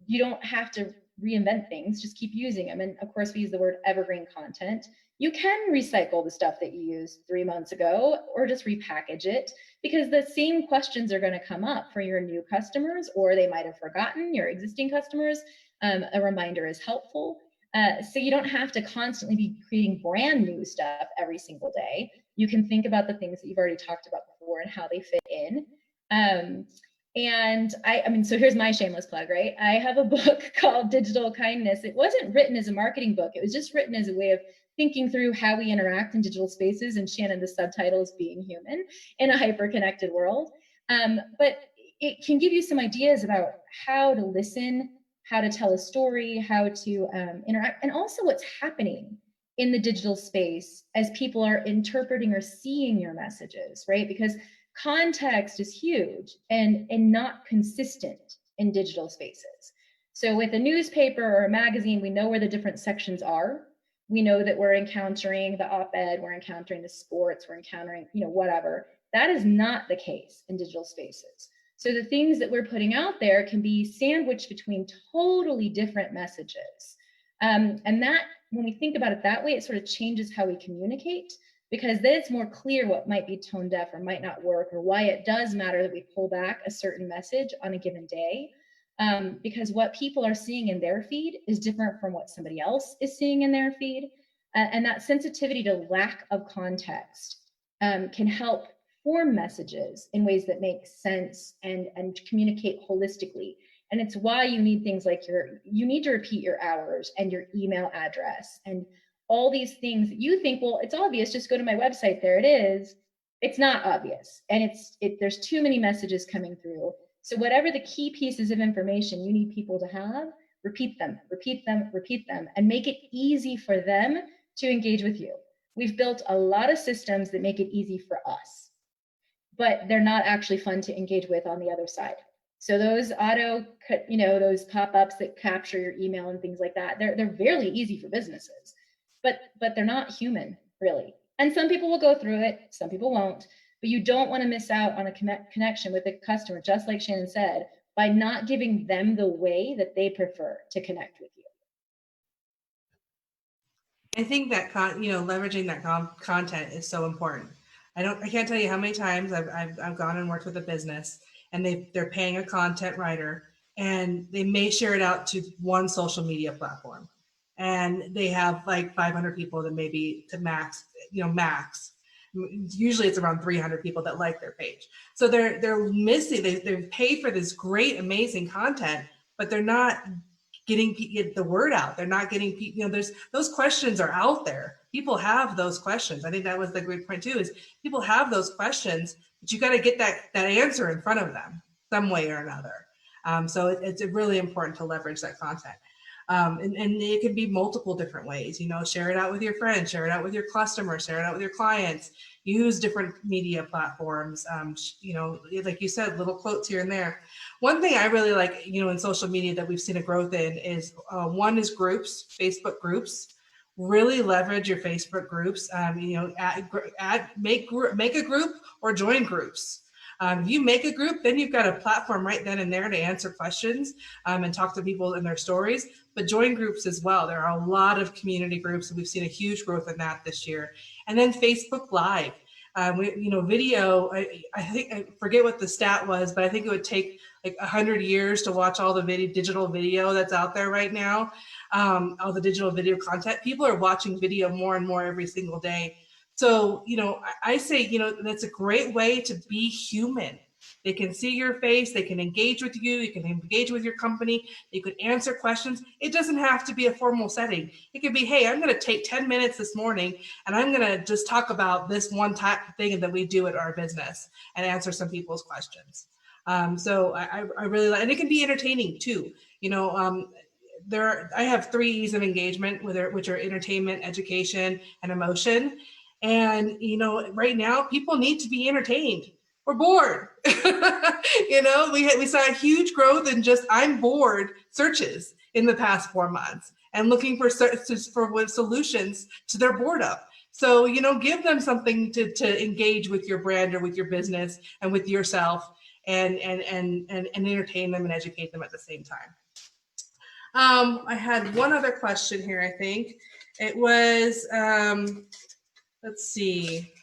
you don't have to reinvent things, just keep using them. And of course, we use the word evergreen content. You can recycle the stuff that you used 3 months ago or just repackage it, because the same questions are going to come up for your new customers, or they might have forgotten your existing customers. A reminder is helpful. So you don't have to constantly be creating brand new stuff every single day. You can think about the things that you've already talked about before and how they fit in. And I mean, so here's my shameless plug, right? I have a book called Digital Kindness. It wasn't written as a marketing book. It was just written as a way of thinking through how we interact in digital spaces. And Shannon, the subtitle is Being Human in a Hyper-Connected World. But it can give you some ideas about how to listen, how to tell a story, how to interact, and also what's happening in the digital space as people are interpreting or seeing your messages, right? Because context is huge and not consistent in digital spaces. So with a newspaper or a magazine, we know where the different sections are. We know that we're encountering the op-ed, we're encountering the sports, we're encountering, whatever. That is not the case in digital spaces. So the things that we're putting out there can be sandwiched between totally different messages. And that, when we think about it that way, it sort of changes how we communicate, because then it's more clear what might be tone deaf or might not work, or why it does matter that we pull back a certain message on a given day. Because what people are seeing in their feed is different from what somebody else is seeing in their feed. And that sensitivity to lack of context can help form messages in ways that make sense and communicate holistically. And it's why you need things like you need to repeat your hours and your email address and all these things that you think, well, it's obvious, just go to my website, there it is. It's not obvious. And there's too many messages coming through. So whatever the key pieces of information you need people to have, repeat them, repeat them, repeat them, and make it easy for them to engage with you. We've built a lot of systems that make it easy for us, but they're not actually fun to engage with on the other side. So those those pop-ups that capture your email and things like that, they're fairly easy for businesses. But they're not human, really. And some people will go through it, some people won't, but you don't want to miss out on a connection with the customer, just like Shannon said, by not giving them the way that they prefer to connect with you. I think that leveraging that content is so important. I can't tell you how many times I've gone and worked with a business, and they're paying a content writer, and they may share it out to one social media platform. And they have like 500 people that maybe to max. Usually it's around 300 people that like their page. So they're missing, they've paid for this great, amazing content, but they're not getting the word out. They're not getting people, those questions are out there. People have those questions. I think that was the great point too, is people have those questions, but you got to get that answer in front of them some way or another. So it's really important to leverage that content. And it can be multiple different ways, share it out with your friends, share it out with your customers, share it out with your clients, use different media platforms. You know, like you said, little quotes here and there. One thing I really like, you know, in social media that we've seen a growth in is one is groups, Facebook groups. Really leverage your Facebook groups. You know, make a group or join groups. If you make a group, then you've got a platform right then and there to answer questions and talk to people in their stories, but join groups as well. There are a lot of community groups, and we've seen a huge growth in that this year. And then Facebook Live. You know, video, I think, I forget what the stat was, but I think it would take like 100 years to watch all the digital video that's out there right now. All the digital video content. People are watching video more and more every single day. So, you know, I say, you know, that's a great way to be human. They can see your face, they can engage with you, you can engage with your company, you could answer questions. It doesn't have to be a formal setting. It could be, hey, I'm going to take 10 minutes this morning and I'm going to just talk about this one type of thing that we do at our business and answer some people's questions. So I really like, and it can be entertaining too. You know, I have 3 E's of engagement, which are entertainment, education, and emotion. And, you know, right now people need to be entertained. We're bored. You know, we saw a huge growth in just I'm bored searches in the past 4 months and looking for solutions to their boredom. So, you know, give them something to engage with your brand or with your business and with yourself and entertain them and educate them at the same time. I had one other question here, I think. It was, let's see.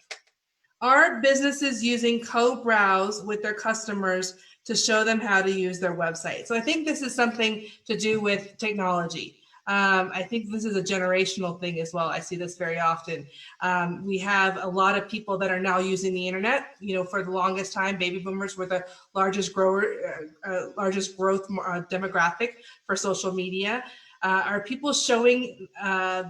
Are businesses using co-browse with their customers to show them how to use their website? So I think this is something to do with technology. I think this is a generational thing as well. I see this very often. We have a lot of people that are now using the internet. You know, for the longest time, baby boomers were the largest growth demographic for social media. Are people showing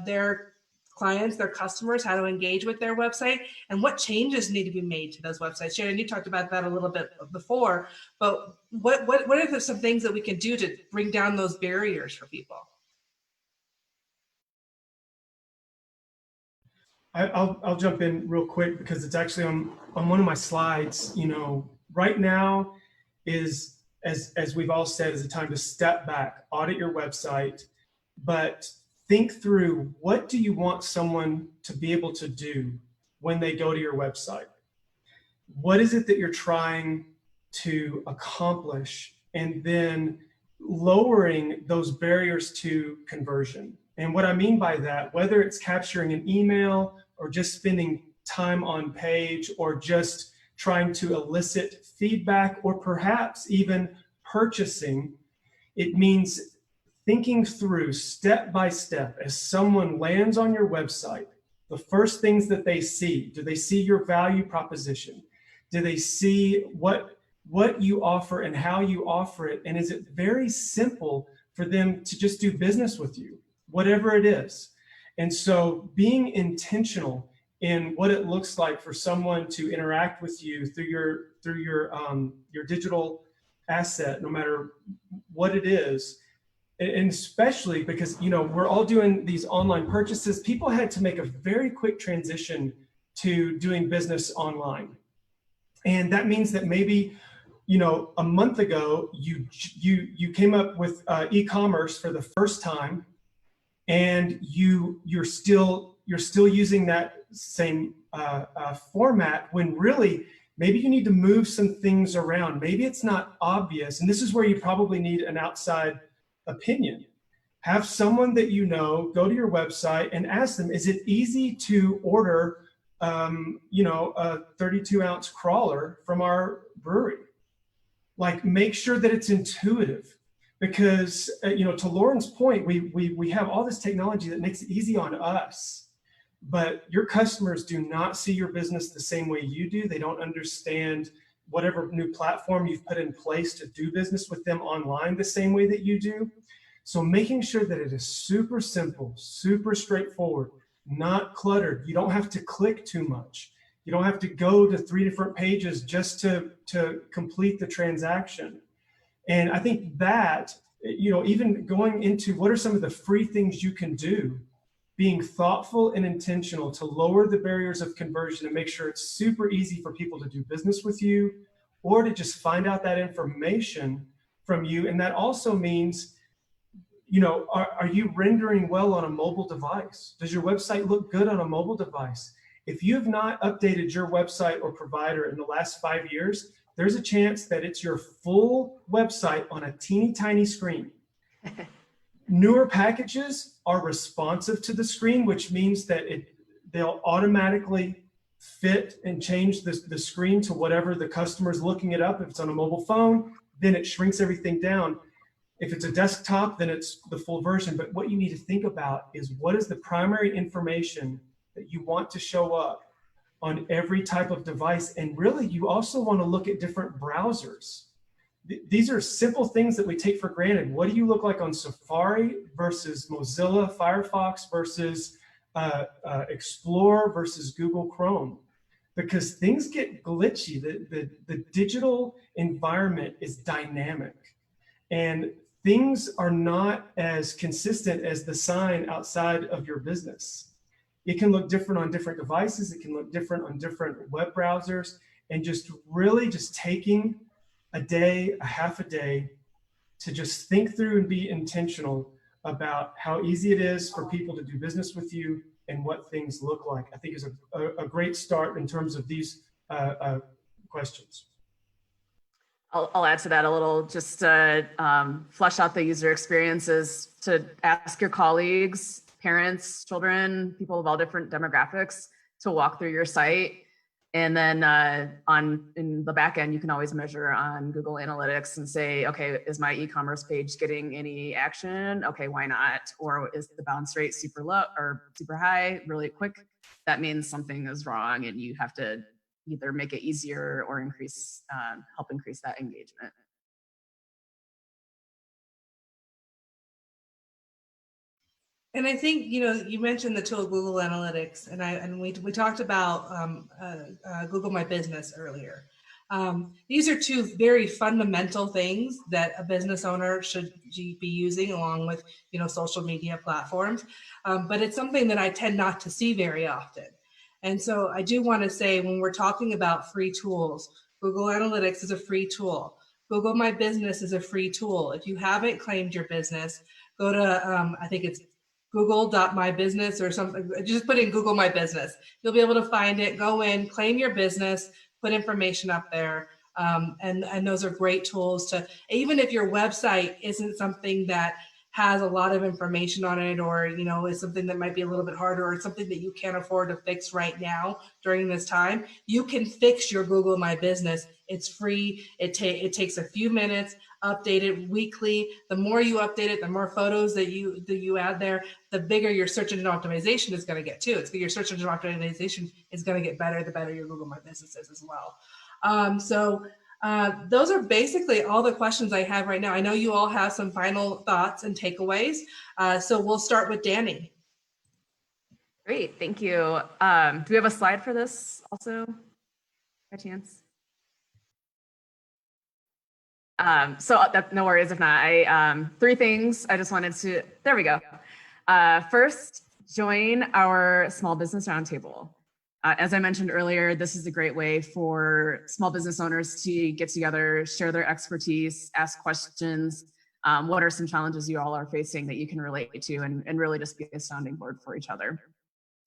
their clients, their customers, how to engage with their website, and what changes need to be made to those websites? Shannon, you talked about that a little bit before, but what are some things that we can do to bring down those barriers for people? I'll jump in real quick because it's actually on one of my slides. You know, right now is, as we've all said, is a time to step back, audit your website, but think through, what do you want someone to be able to do when they go to your website? What is it that you're trying to accomplish? And then lowering those barriers to conversion. And what I mean by that, whether it's capturing an email or just spending time on page or just trying to elicit feedback or perhaps even purchasing, it means thinking through step by step as someone lands on your website, the first things that they see. Do they see your value proposition? Do they see what you offer and how you offer it? And is it very simple for them to just do business with you, whatever it is? And so being intentional in what it looks like for someone to interact with you through your digital asset, no matter what it is. And especially because, you know, we're all doing these online purchases. People had to make a very quick transition to doing business online. And that means that maybe, you know, a month ago, you came up with e-commerce for the first time, and you're still using that same format, when really maybe you need to move some things around. Maybe it's not obvious. And this is where you probably need an outside opinion. Have someone that you know go to your website and ask them, is it easy to order you know, a 32-ounce crawler from our brewery? Like, make sure that it's intuitive, because you know, to Lauren's point, we have all this technology that makes it easy on us, but your customers do not see your business the same way you do. They don't understand whatever new platform you've put in place to do business with them online the same way that you do. So making sure that it is super simple, super straightforward, not cluttered. You don't have to click too much. You don't have to go to 3 different pages just to complete the transaction. And I think that, you know, even going into what are some of the free things you can do being thoughtful and intentional to lower the barriers of conversion and make sure it's super easy for people to do business with you or to just find out that information from you. And that also means, you know, are you rendering well on a mobile device? Does your website look good on a mobile device? If you have not updated your website or provider in the last 5 years, there's a chance that it's your full website on a teeny tiny screen. Newer packages are responsive to the screen, which means that they'll automatically fit and change the screen to whatever the customer's looking it up. If it's on a mobile phone, then it shrinks everything down. If it's a desktop, then it's the full version. But what you need to think about is what is the primary information that you want to show up on every type of device. And really, you also want to look at different browsers. These are simple things that we take for granted. What do you look like on Safari versus Mozilla, Firefox versus Explorer versus Google Chrome? Because things get glitchy. The digital environment is dynamic. And things are not as consistent as the sign outside of your business. It can look different on different devices. It can look different on different web browsers. And just really just taking a day, a half a day to just think through and be intentional about how easy it is for people to do business with you and what things look like, I think is a great start in terms of these questions. I'll add to that a little, just to flesh out the user experiences, to ask your colleagues, parents, children, people of all different demographics to walk through your site. And then in the back end, you can always measure on Google Analytics and say, okay, is my e-commerce page getting any action? Okay, why not? Or is the bounce rate super low or super high, really quick? That means something is wrong and you have to either make it easier or help increase that engagement. And I think, you know, you mentioned the tool Google Analytics, and we talked about Google My Business earlier. These are two very fundamental things that a business owner should be using along with, you know, social media platforms. But it's something that I tend not to see very often. And so I do want to say, when we're talking about free tools, Google Analytics is a free tool. Google My Business is a free tool. If you haven't claimed your business, go to, I think it's google.mybusiness or something. Just put in Google My Business. You'll be able to find it. Go in, claim your business, put information up there. And those are great tools to, even if your website isn't something that has a lot of information on it, or, you know, is something that might be a little bit harder, or something that you can't afford to fix right now during this time, you can fix your Google My Business. It's free. It takes a few minutes, update it weekly. The more you update it, the more photos that you add there, the bigger your search engine optimization is going to get too. Your search engine optimization is going to get better, the better your Google My Business is as well. Those are basically all the questions I have right now. I know you all have some final thoughts and takeaways. So we'll start with Danny. Great, thank you. Do we have a slide for this also, by chance? No worries if not. Three things I just wanted to, there we go. First, join our small business roundtable. As I mentioned earlier, this is a great way for small business owners to get together, share their expertise, ask questions. What are some challenges you all are facing that you can relate to, and really just be a sounding board for each other.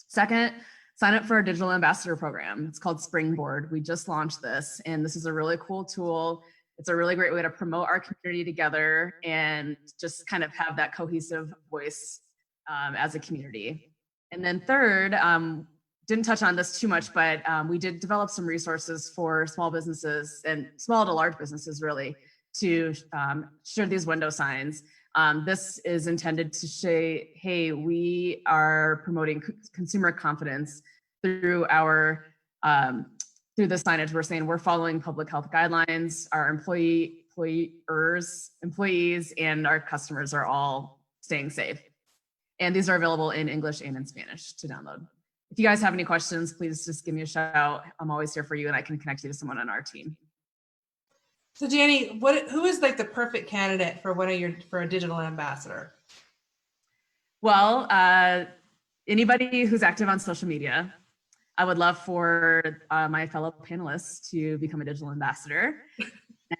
Second, sign up for our digital ambassador program. It's called Springboard. We just launched this, and this is a really cool tool. It's a really great way to promote our community together and just kind of have that cohesive voice as a community. And then third, didn't touch on this too much, but we did develop some resources for small businesses and small to large businesses really to share these window signs. This is intended to say, hey, we are promoting consumer confidence through our through the signage. We're saying we're following public health guidelines. Our employees and our customers are all staying safe. And these are available in English and in Spanish to download. If you guys have any questions, please just give me a shout. I'm always here for you, and I can connect you to someone on our team. So Danny, who is like the perfect candidate for a digital ambassador? Well, anybody who's active on social media, I would love for my fellow panelists to become a digital ambassador.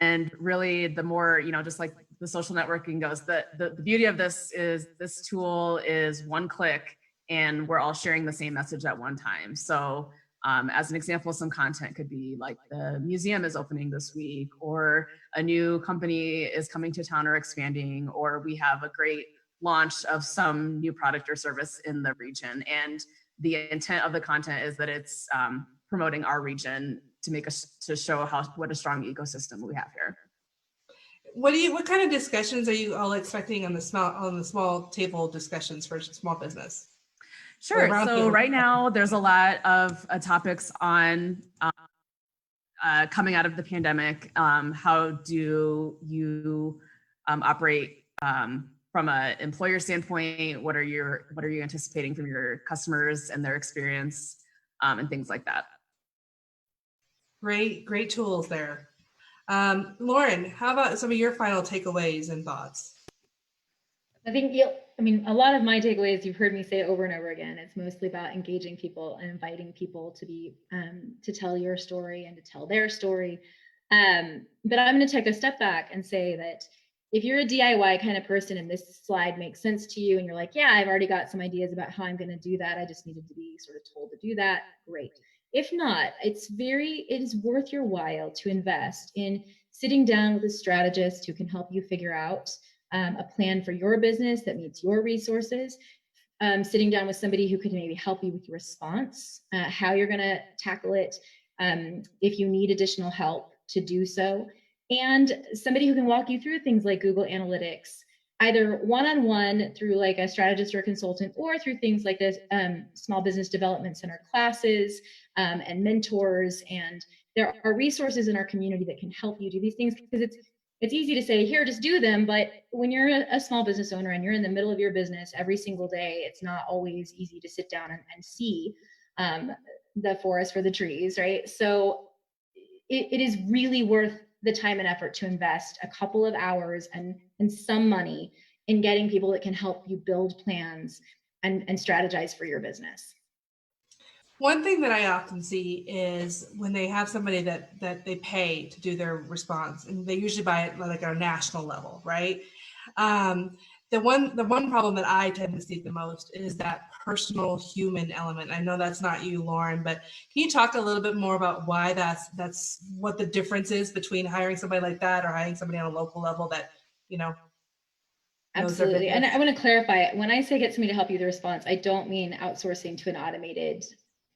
And really, the more, just like the social networking goes, the beauty of this is this tool is one click and we're all sharing the same message at one time. So as an example, some content could be like the museum is opening this week, or a new company is coming to town or expanding, or we have a great launch of some new product or service in the region. And the intent of the content is that it's promoting our region to show what a strong ecosystem we have here. What kind of discussions are you all expecting on the small table discussions for small business? Sure. So right now there's a lot of topics on coming out of the pandemic. How do you operate from an employer standpoint? What are you anticipating from your customers and their experience, and things like that? Great tools there. Lauren, how about some of your final takeaways and thoughts? I think, a lot of my takeaways, you've heard me say over and over again, it's mostly about engaging people and inviting people to tell your story and to tell their story. But I'm going to take a step back and say that if you're a DIY kind of person and this slide makes sense to you and you're like, yeah, I've already got some ideas about how I'm going to do that, I just needed to be sort of told to do that, great. If not, it is worth your while to invest in sitting down with a strategist who can help you figure out a plan for your business that meets your resources, sitting down with somebody who could maybe help you with your response, how you're going to tackle it, if you need additional help to do so, and somebody who can walk you through things like Google Analytics, either one-on-one through like a strategist or a consultant, or through things like this Small Business Development Center classes and mentors. And there are resources in our community that can help you do these things, because it's easy to say, here, just do them. But when you're a small business owner and you're in the middle of your business every single day, it's not always easy to sit down and see the forest for the trees, right? So it is really worth the time and effort to invest a couple of hours and some money in getting people that can help you build plans and strategize for your business. One thing that I often see is when they have somebody that they pay to do their response, and they usually buy it like at a national level, right? The one problem that I tend to see the most is that personal human element. I know that's not you, Lauren, but can you talk a little bit more about why that's what the difference is between hiring somebody like that or hiring somebody on a local level that, Absolutely. And I want to clarify, when I say get somebody to help you with the response, I don't mean outsourcing to an automated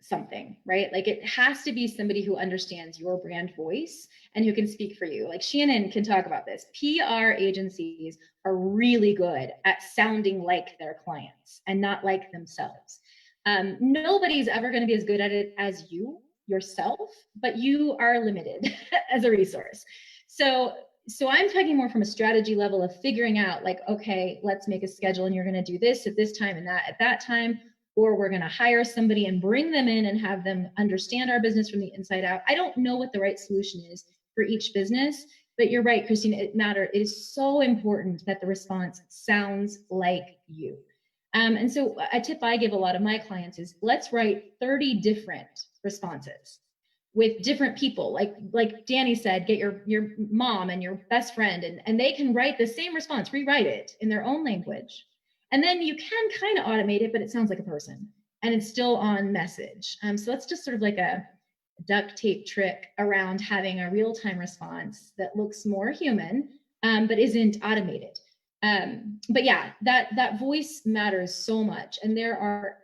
something, right? Like it has to be somebody who understands your brand voice and who can speak for you. Like Shannon can talk about this. PR agencies are really good at sounding like their clients and not like themselves. Nobody's ever going to be as good at it as you yourself, but you are limited as a resource. So I'm talking more from a strategy level of figuring out like, okay, let's make a schedule and you're going to do this at this time and that at that time. Or we're going to hire somebody and bring them in and have them understand our business from the inside out. I don't know what the right solution is for each business, but you're right, Christine, it is so important that the response sounds like you. And so a tip I give a lot of my clients is let's write 30 different responses with different people. Like Danny said, get your mom and your best friend, and they can write the same response, rewrite it in their own language. And then you can kind of automate it, but it sounds like a person and it's still on message. So that's just sort of like a duct tape trick around having a real-time response that looks more human, but isn't automated. But yeah, that voice matters so much. And the other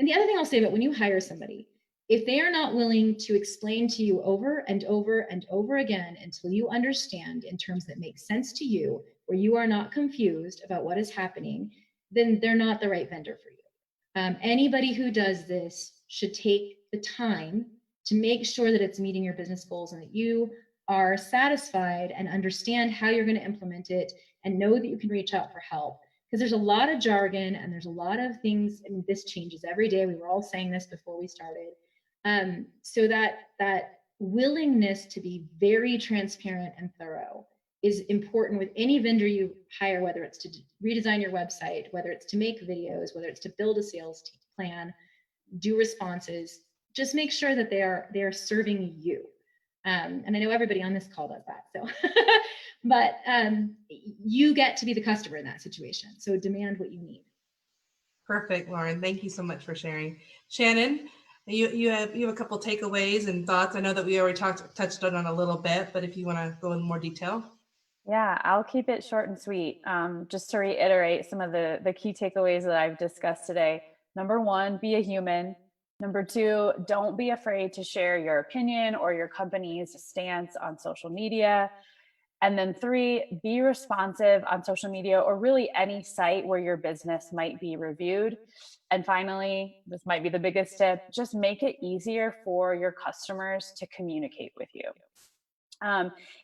thing I'll say about when you hire somebody, if they are not willing to explain to you over and over and over again until you understand in terms that make sense to you, where you are not confused about what is happening, then they're not the right vendor for you. Anybody who does this should take the time to make sure that it's meeting your business goals and that you are satisfied and understand how you're going to implement it and know that you can reach out for help. Because there's a lot of jargon and there's a lot of things, and this changes every day. We were all saying this before we started. So that willingness to be very transparent and thorough is important with any vendor you hire, whether it's to redesign your website, whether it's to make videos, whether it's to build a sales team. plan, do responses, just make sure that they are serving you. And I know everybody on this call does that. So, but you get to be the customer in that situation. So demand what you need. Perfect, Lauren. Thank you so much for sharing. Shannon, you have a couple takeaways and thoughts. I know that we already touched on a little bit, but if you want to go in more detail. Yeah, I'll keep it short and sweet. Just to reiterate some of the key takeaways that I've discussed today. Number one, be a human. Number two, don't be afraid to share your opinion or your company's stance on social media. And then three, be responsive on social media or really any site where your business might be reviewed. And finally, this might be the biggest tip, just make it easier for your customers to communicate with you.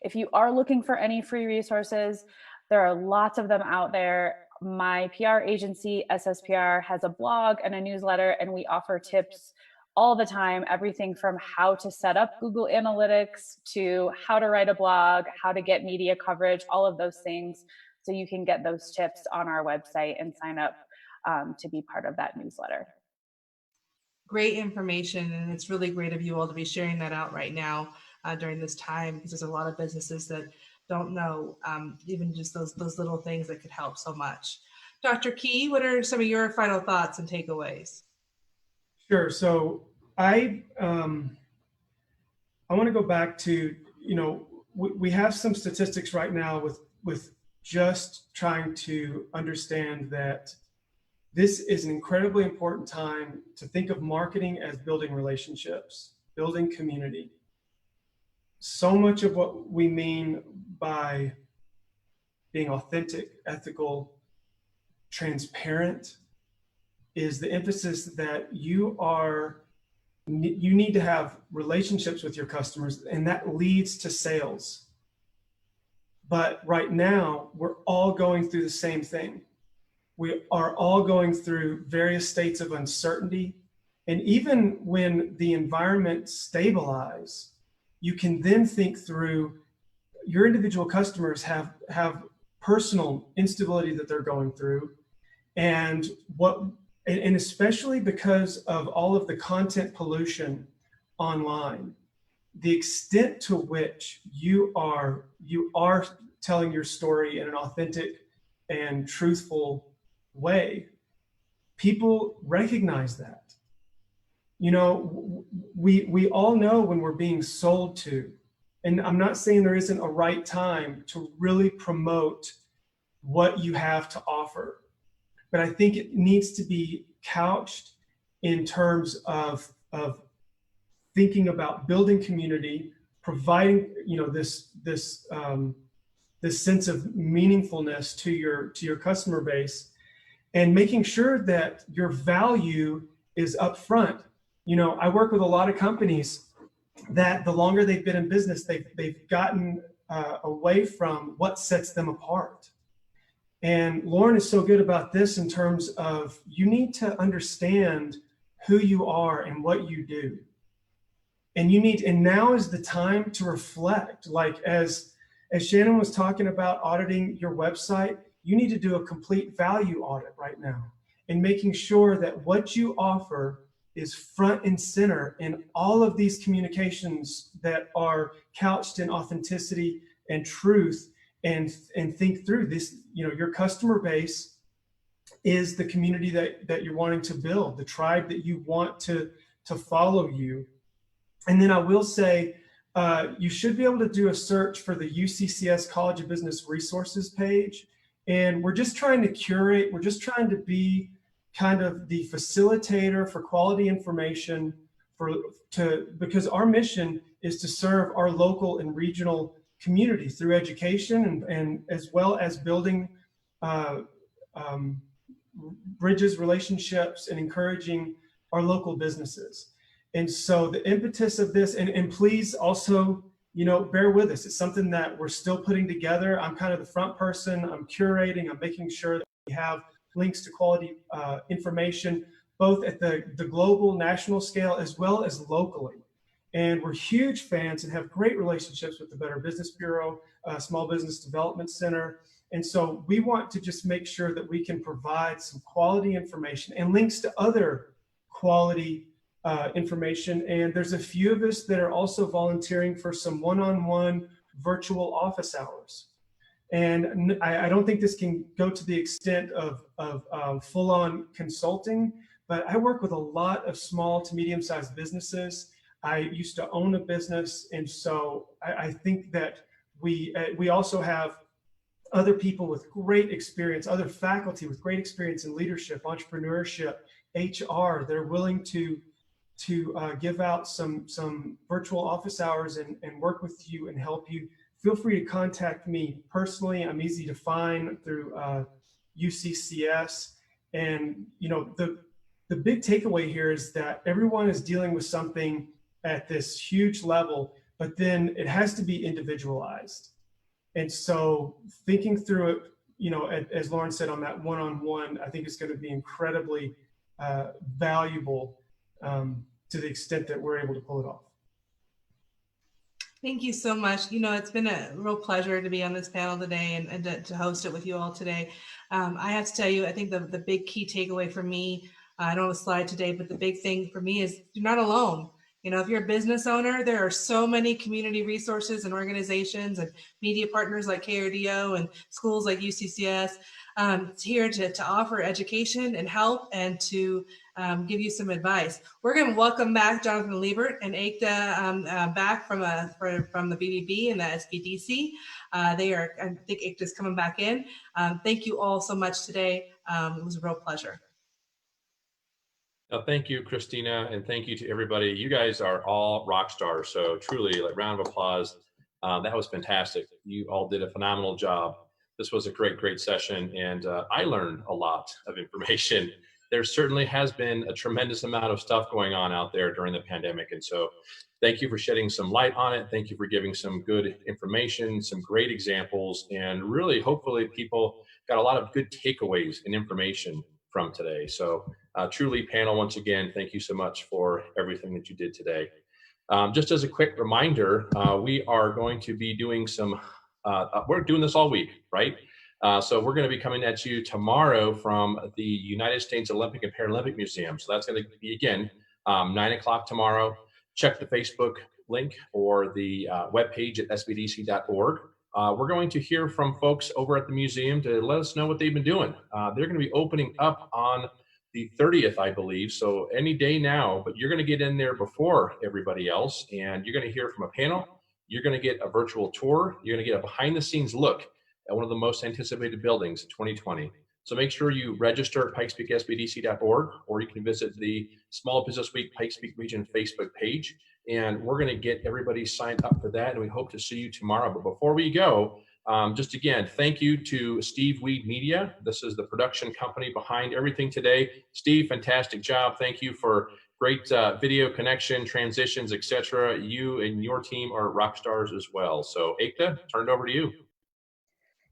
If you are looking for any free resources, there are lots of them out there. My PR agency, Sspr, has a blog and a newsletter, and we offer tips all the time, everything from how to set up Google Analytics to how to write a blog, how to get media coverage, all of those things. So you can get those tips on our website and sign up to be part of that newsletter. Great information, and it's really great of you all to be sharing that out right now during this time, because there's a lot of businesses that don't know even just those little things that could help so much. Dr. Key, what are some of your final thoughts and takeaways? Sure. So I want to go back to, we have some statistics right now with just trying to understand that this is an incredibly important time to think of marketing as building relationships, building community. So much of what we mean by being authentic, ethical, transparent is the emphasis that you need to have relationships with your customers, and that leads to sales. But right now, we're all going through the same thing. We are all going through various states of uncertainty. And even when the environment stabilizes, you can then think through your individual customers have personal instability that they're going through. And especially because of all of the content pollution online, the extent to which you are telling your story in an authentic and truthful way, people recognize that. We all know when we're being sold to, and I'm not saying there isn't a right time to really promote what you have to offer, but I think it needs to be couched in terms of thinking about building community, providing this sense of meaningfulness to your customer base, and making sure that your value is upfront. I work with a lot of companies that the longer they've been in business, they've gotten away from what sets them apart. And Lauren is so good about this in terms of you need to understand who you are and what you do. And now is the time to reflect. Like as Shannon was talking about auditing your website, you need to do a complete value audit right now and making sure that what you offer is front and center in all of these communications that are couched in authenticity and truth, and think through this. Your customer base is the community that you're wanting to build, the tribe that you want to follow you. And then I will say, you should be able to do a search for the UCCS College of Business Resources page. And we're just trying to curate, we're just trying to be kind of the facilitator for quality information because our mission is to serve our local and regional community through education and as well as building bridges, relationships, and encouraging our local businesses. And so the impetus of this, and please also, bear with us. It's something that we're still putting together. I'm kind of the front person. I'm curating. I'm making sure that we have links to quality information, both at the global, national scale, as well as locally. And we're huge fans and have great relationships with the Better Business Bureau, Small Business Development Center. And so we want to just make sure that we can provide some quality information and links to other quality information. And there's a few of us that are also volunteering for some one-on-one virtual office hours. And I don't think this can go to the extent of full-on consulting, but I work with a lot of small to medium-sized businesses. I used to own a business, and so I think that we also have other people with great experience, other faculty with great experience in leadership, entrepreneurship, HR. They're willing to give out some virtual office hours and work with you and help you. Feel free to contact me personally. I'm easy to find through Uccs. And the big takeaway here is that everyone is dealing with something at this huge level, but then it has to be individualized. And so thinking through it, as Lauren said, on that one-on-one, I think it's going to be incredibly valuable to the extent that we're able to pull it off. Thank you so much. It's been a real pleasure to be on this panel today and to host it with you all today. I have to tell you, I think the big key takeaway for me, I don't have a slide today, but the big thing for me is you're not alone. If you're a business owner, there are so many community resources and organizations and media partners like KRDO and schools like UCCS here to offer education and help and to give you some advice. We're going to welcome back Jonathan Liebert and Ekta back from the BBB and the SBDC. I think Ekta's coming back in. Thank you all so much today. It was a real pleasure. Thank you, Christina, and thank you to everybody. You guys are all rock stars, so truly, round of applause. That was fantastic. You all did a phenomenal job. This was a great session, and I learned a lot of information. There certainly has been a tremendous amount of stuff going on out there during the pandemic, and so thank you for shedding some light on it. Thank you for giving some good information, some great examples, and really, hopefully, people got a lot of good takeaways and information from today. So truly, panel, once again, thank you so much for everything that you did today. Just as a quick reminder, we are going to be doing we're doing this all week, right? So we're going to be coming at you tomorrow from the United States Olympic and Paralympic Museum. So that's going to be, again, 9 o'clock tomorrow. Check the Facebook link or the webpage at sbdc.org. We're going to hear from folks over at the museum to let us know what they've been doing. They're going to be opening up on the 30th, I believe, so any day now, but you're going to get in there before everybody else, and you're going to hear from a panel. You're going to get a virtual tour. You're going to get a behind-the-scenes look at one of the most anticipated buildings in 2020. So make sure you register at pikespeaksbdc.org, or you can visit the Small Business Week Pikes Peak Region Facebook page, and we're going to get everybody signed up for that, and we hope to see you tomorrow. But before we go, just again, thank you to Steve Weed Media. This is the production company behind everything today. Steve, fantastic job. Thank you for great video connection, transitions, etc. You and your team are rock stars as well. So Ekta, turn it over to you.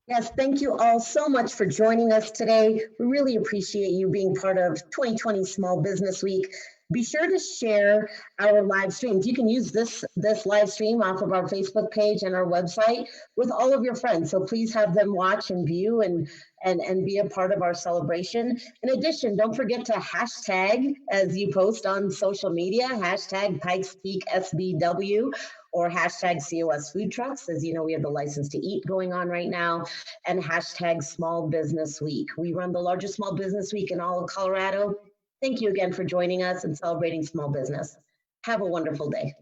Yes, thank you all so much for joining us today. We really appreciate you being part of 2020 Small Business Week. Be sure to share our live streams. You can use this live stream off of our Facebook page and our website with all of your friends. So please have them watch and view and be a part of our celebration. In addition, don't forget to hashtag as you post on social media, hashtag Pikes Peak SBW or hashtag COS Food Trucks. As you know, we have the License to Eat going on right now, and hashtag Small Business Week. We run the largest small business week in all of Colorado. Thank you again for joining us and celebrating small business. Have a wonderful day.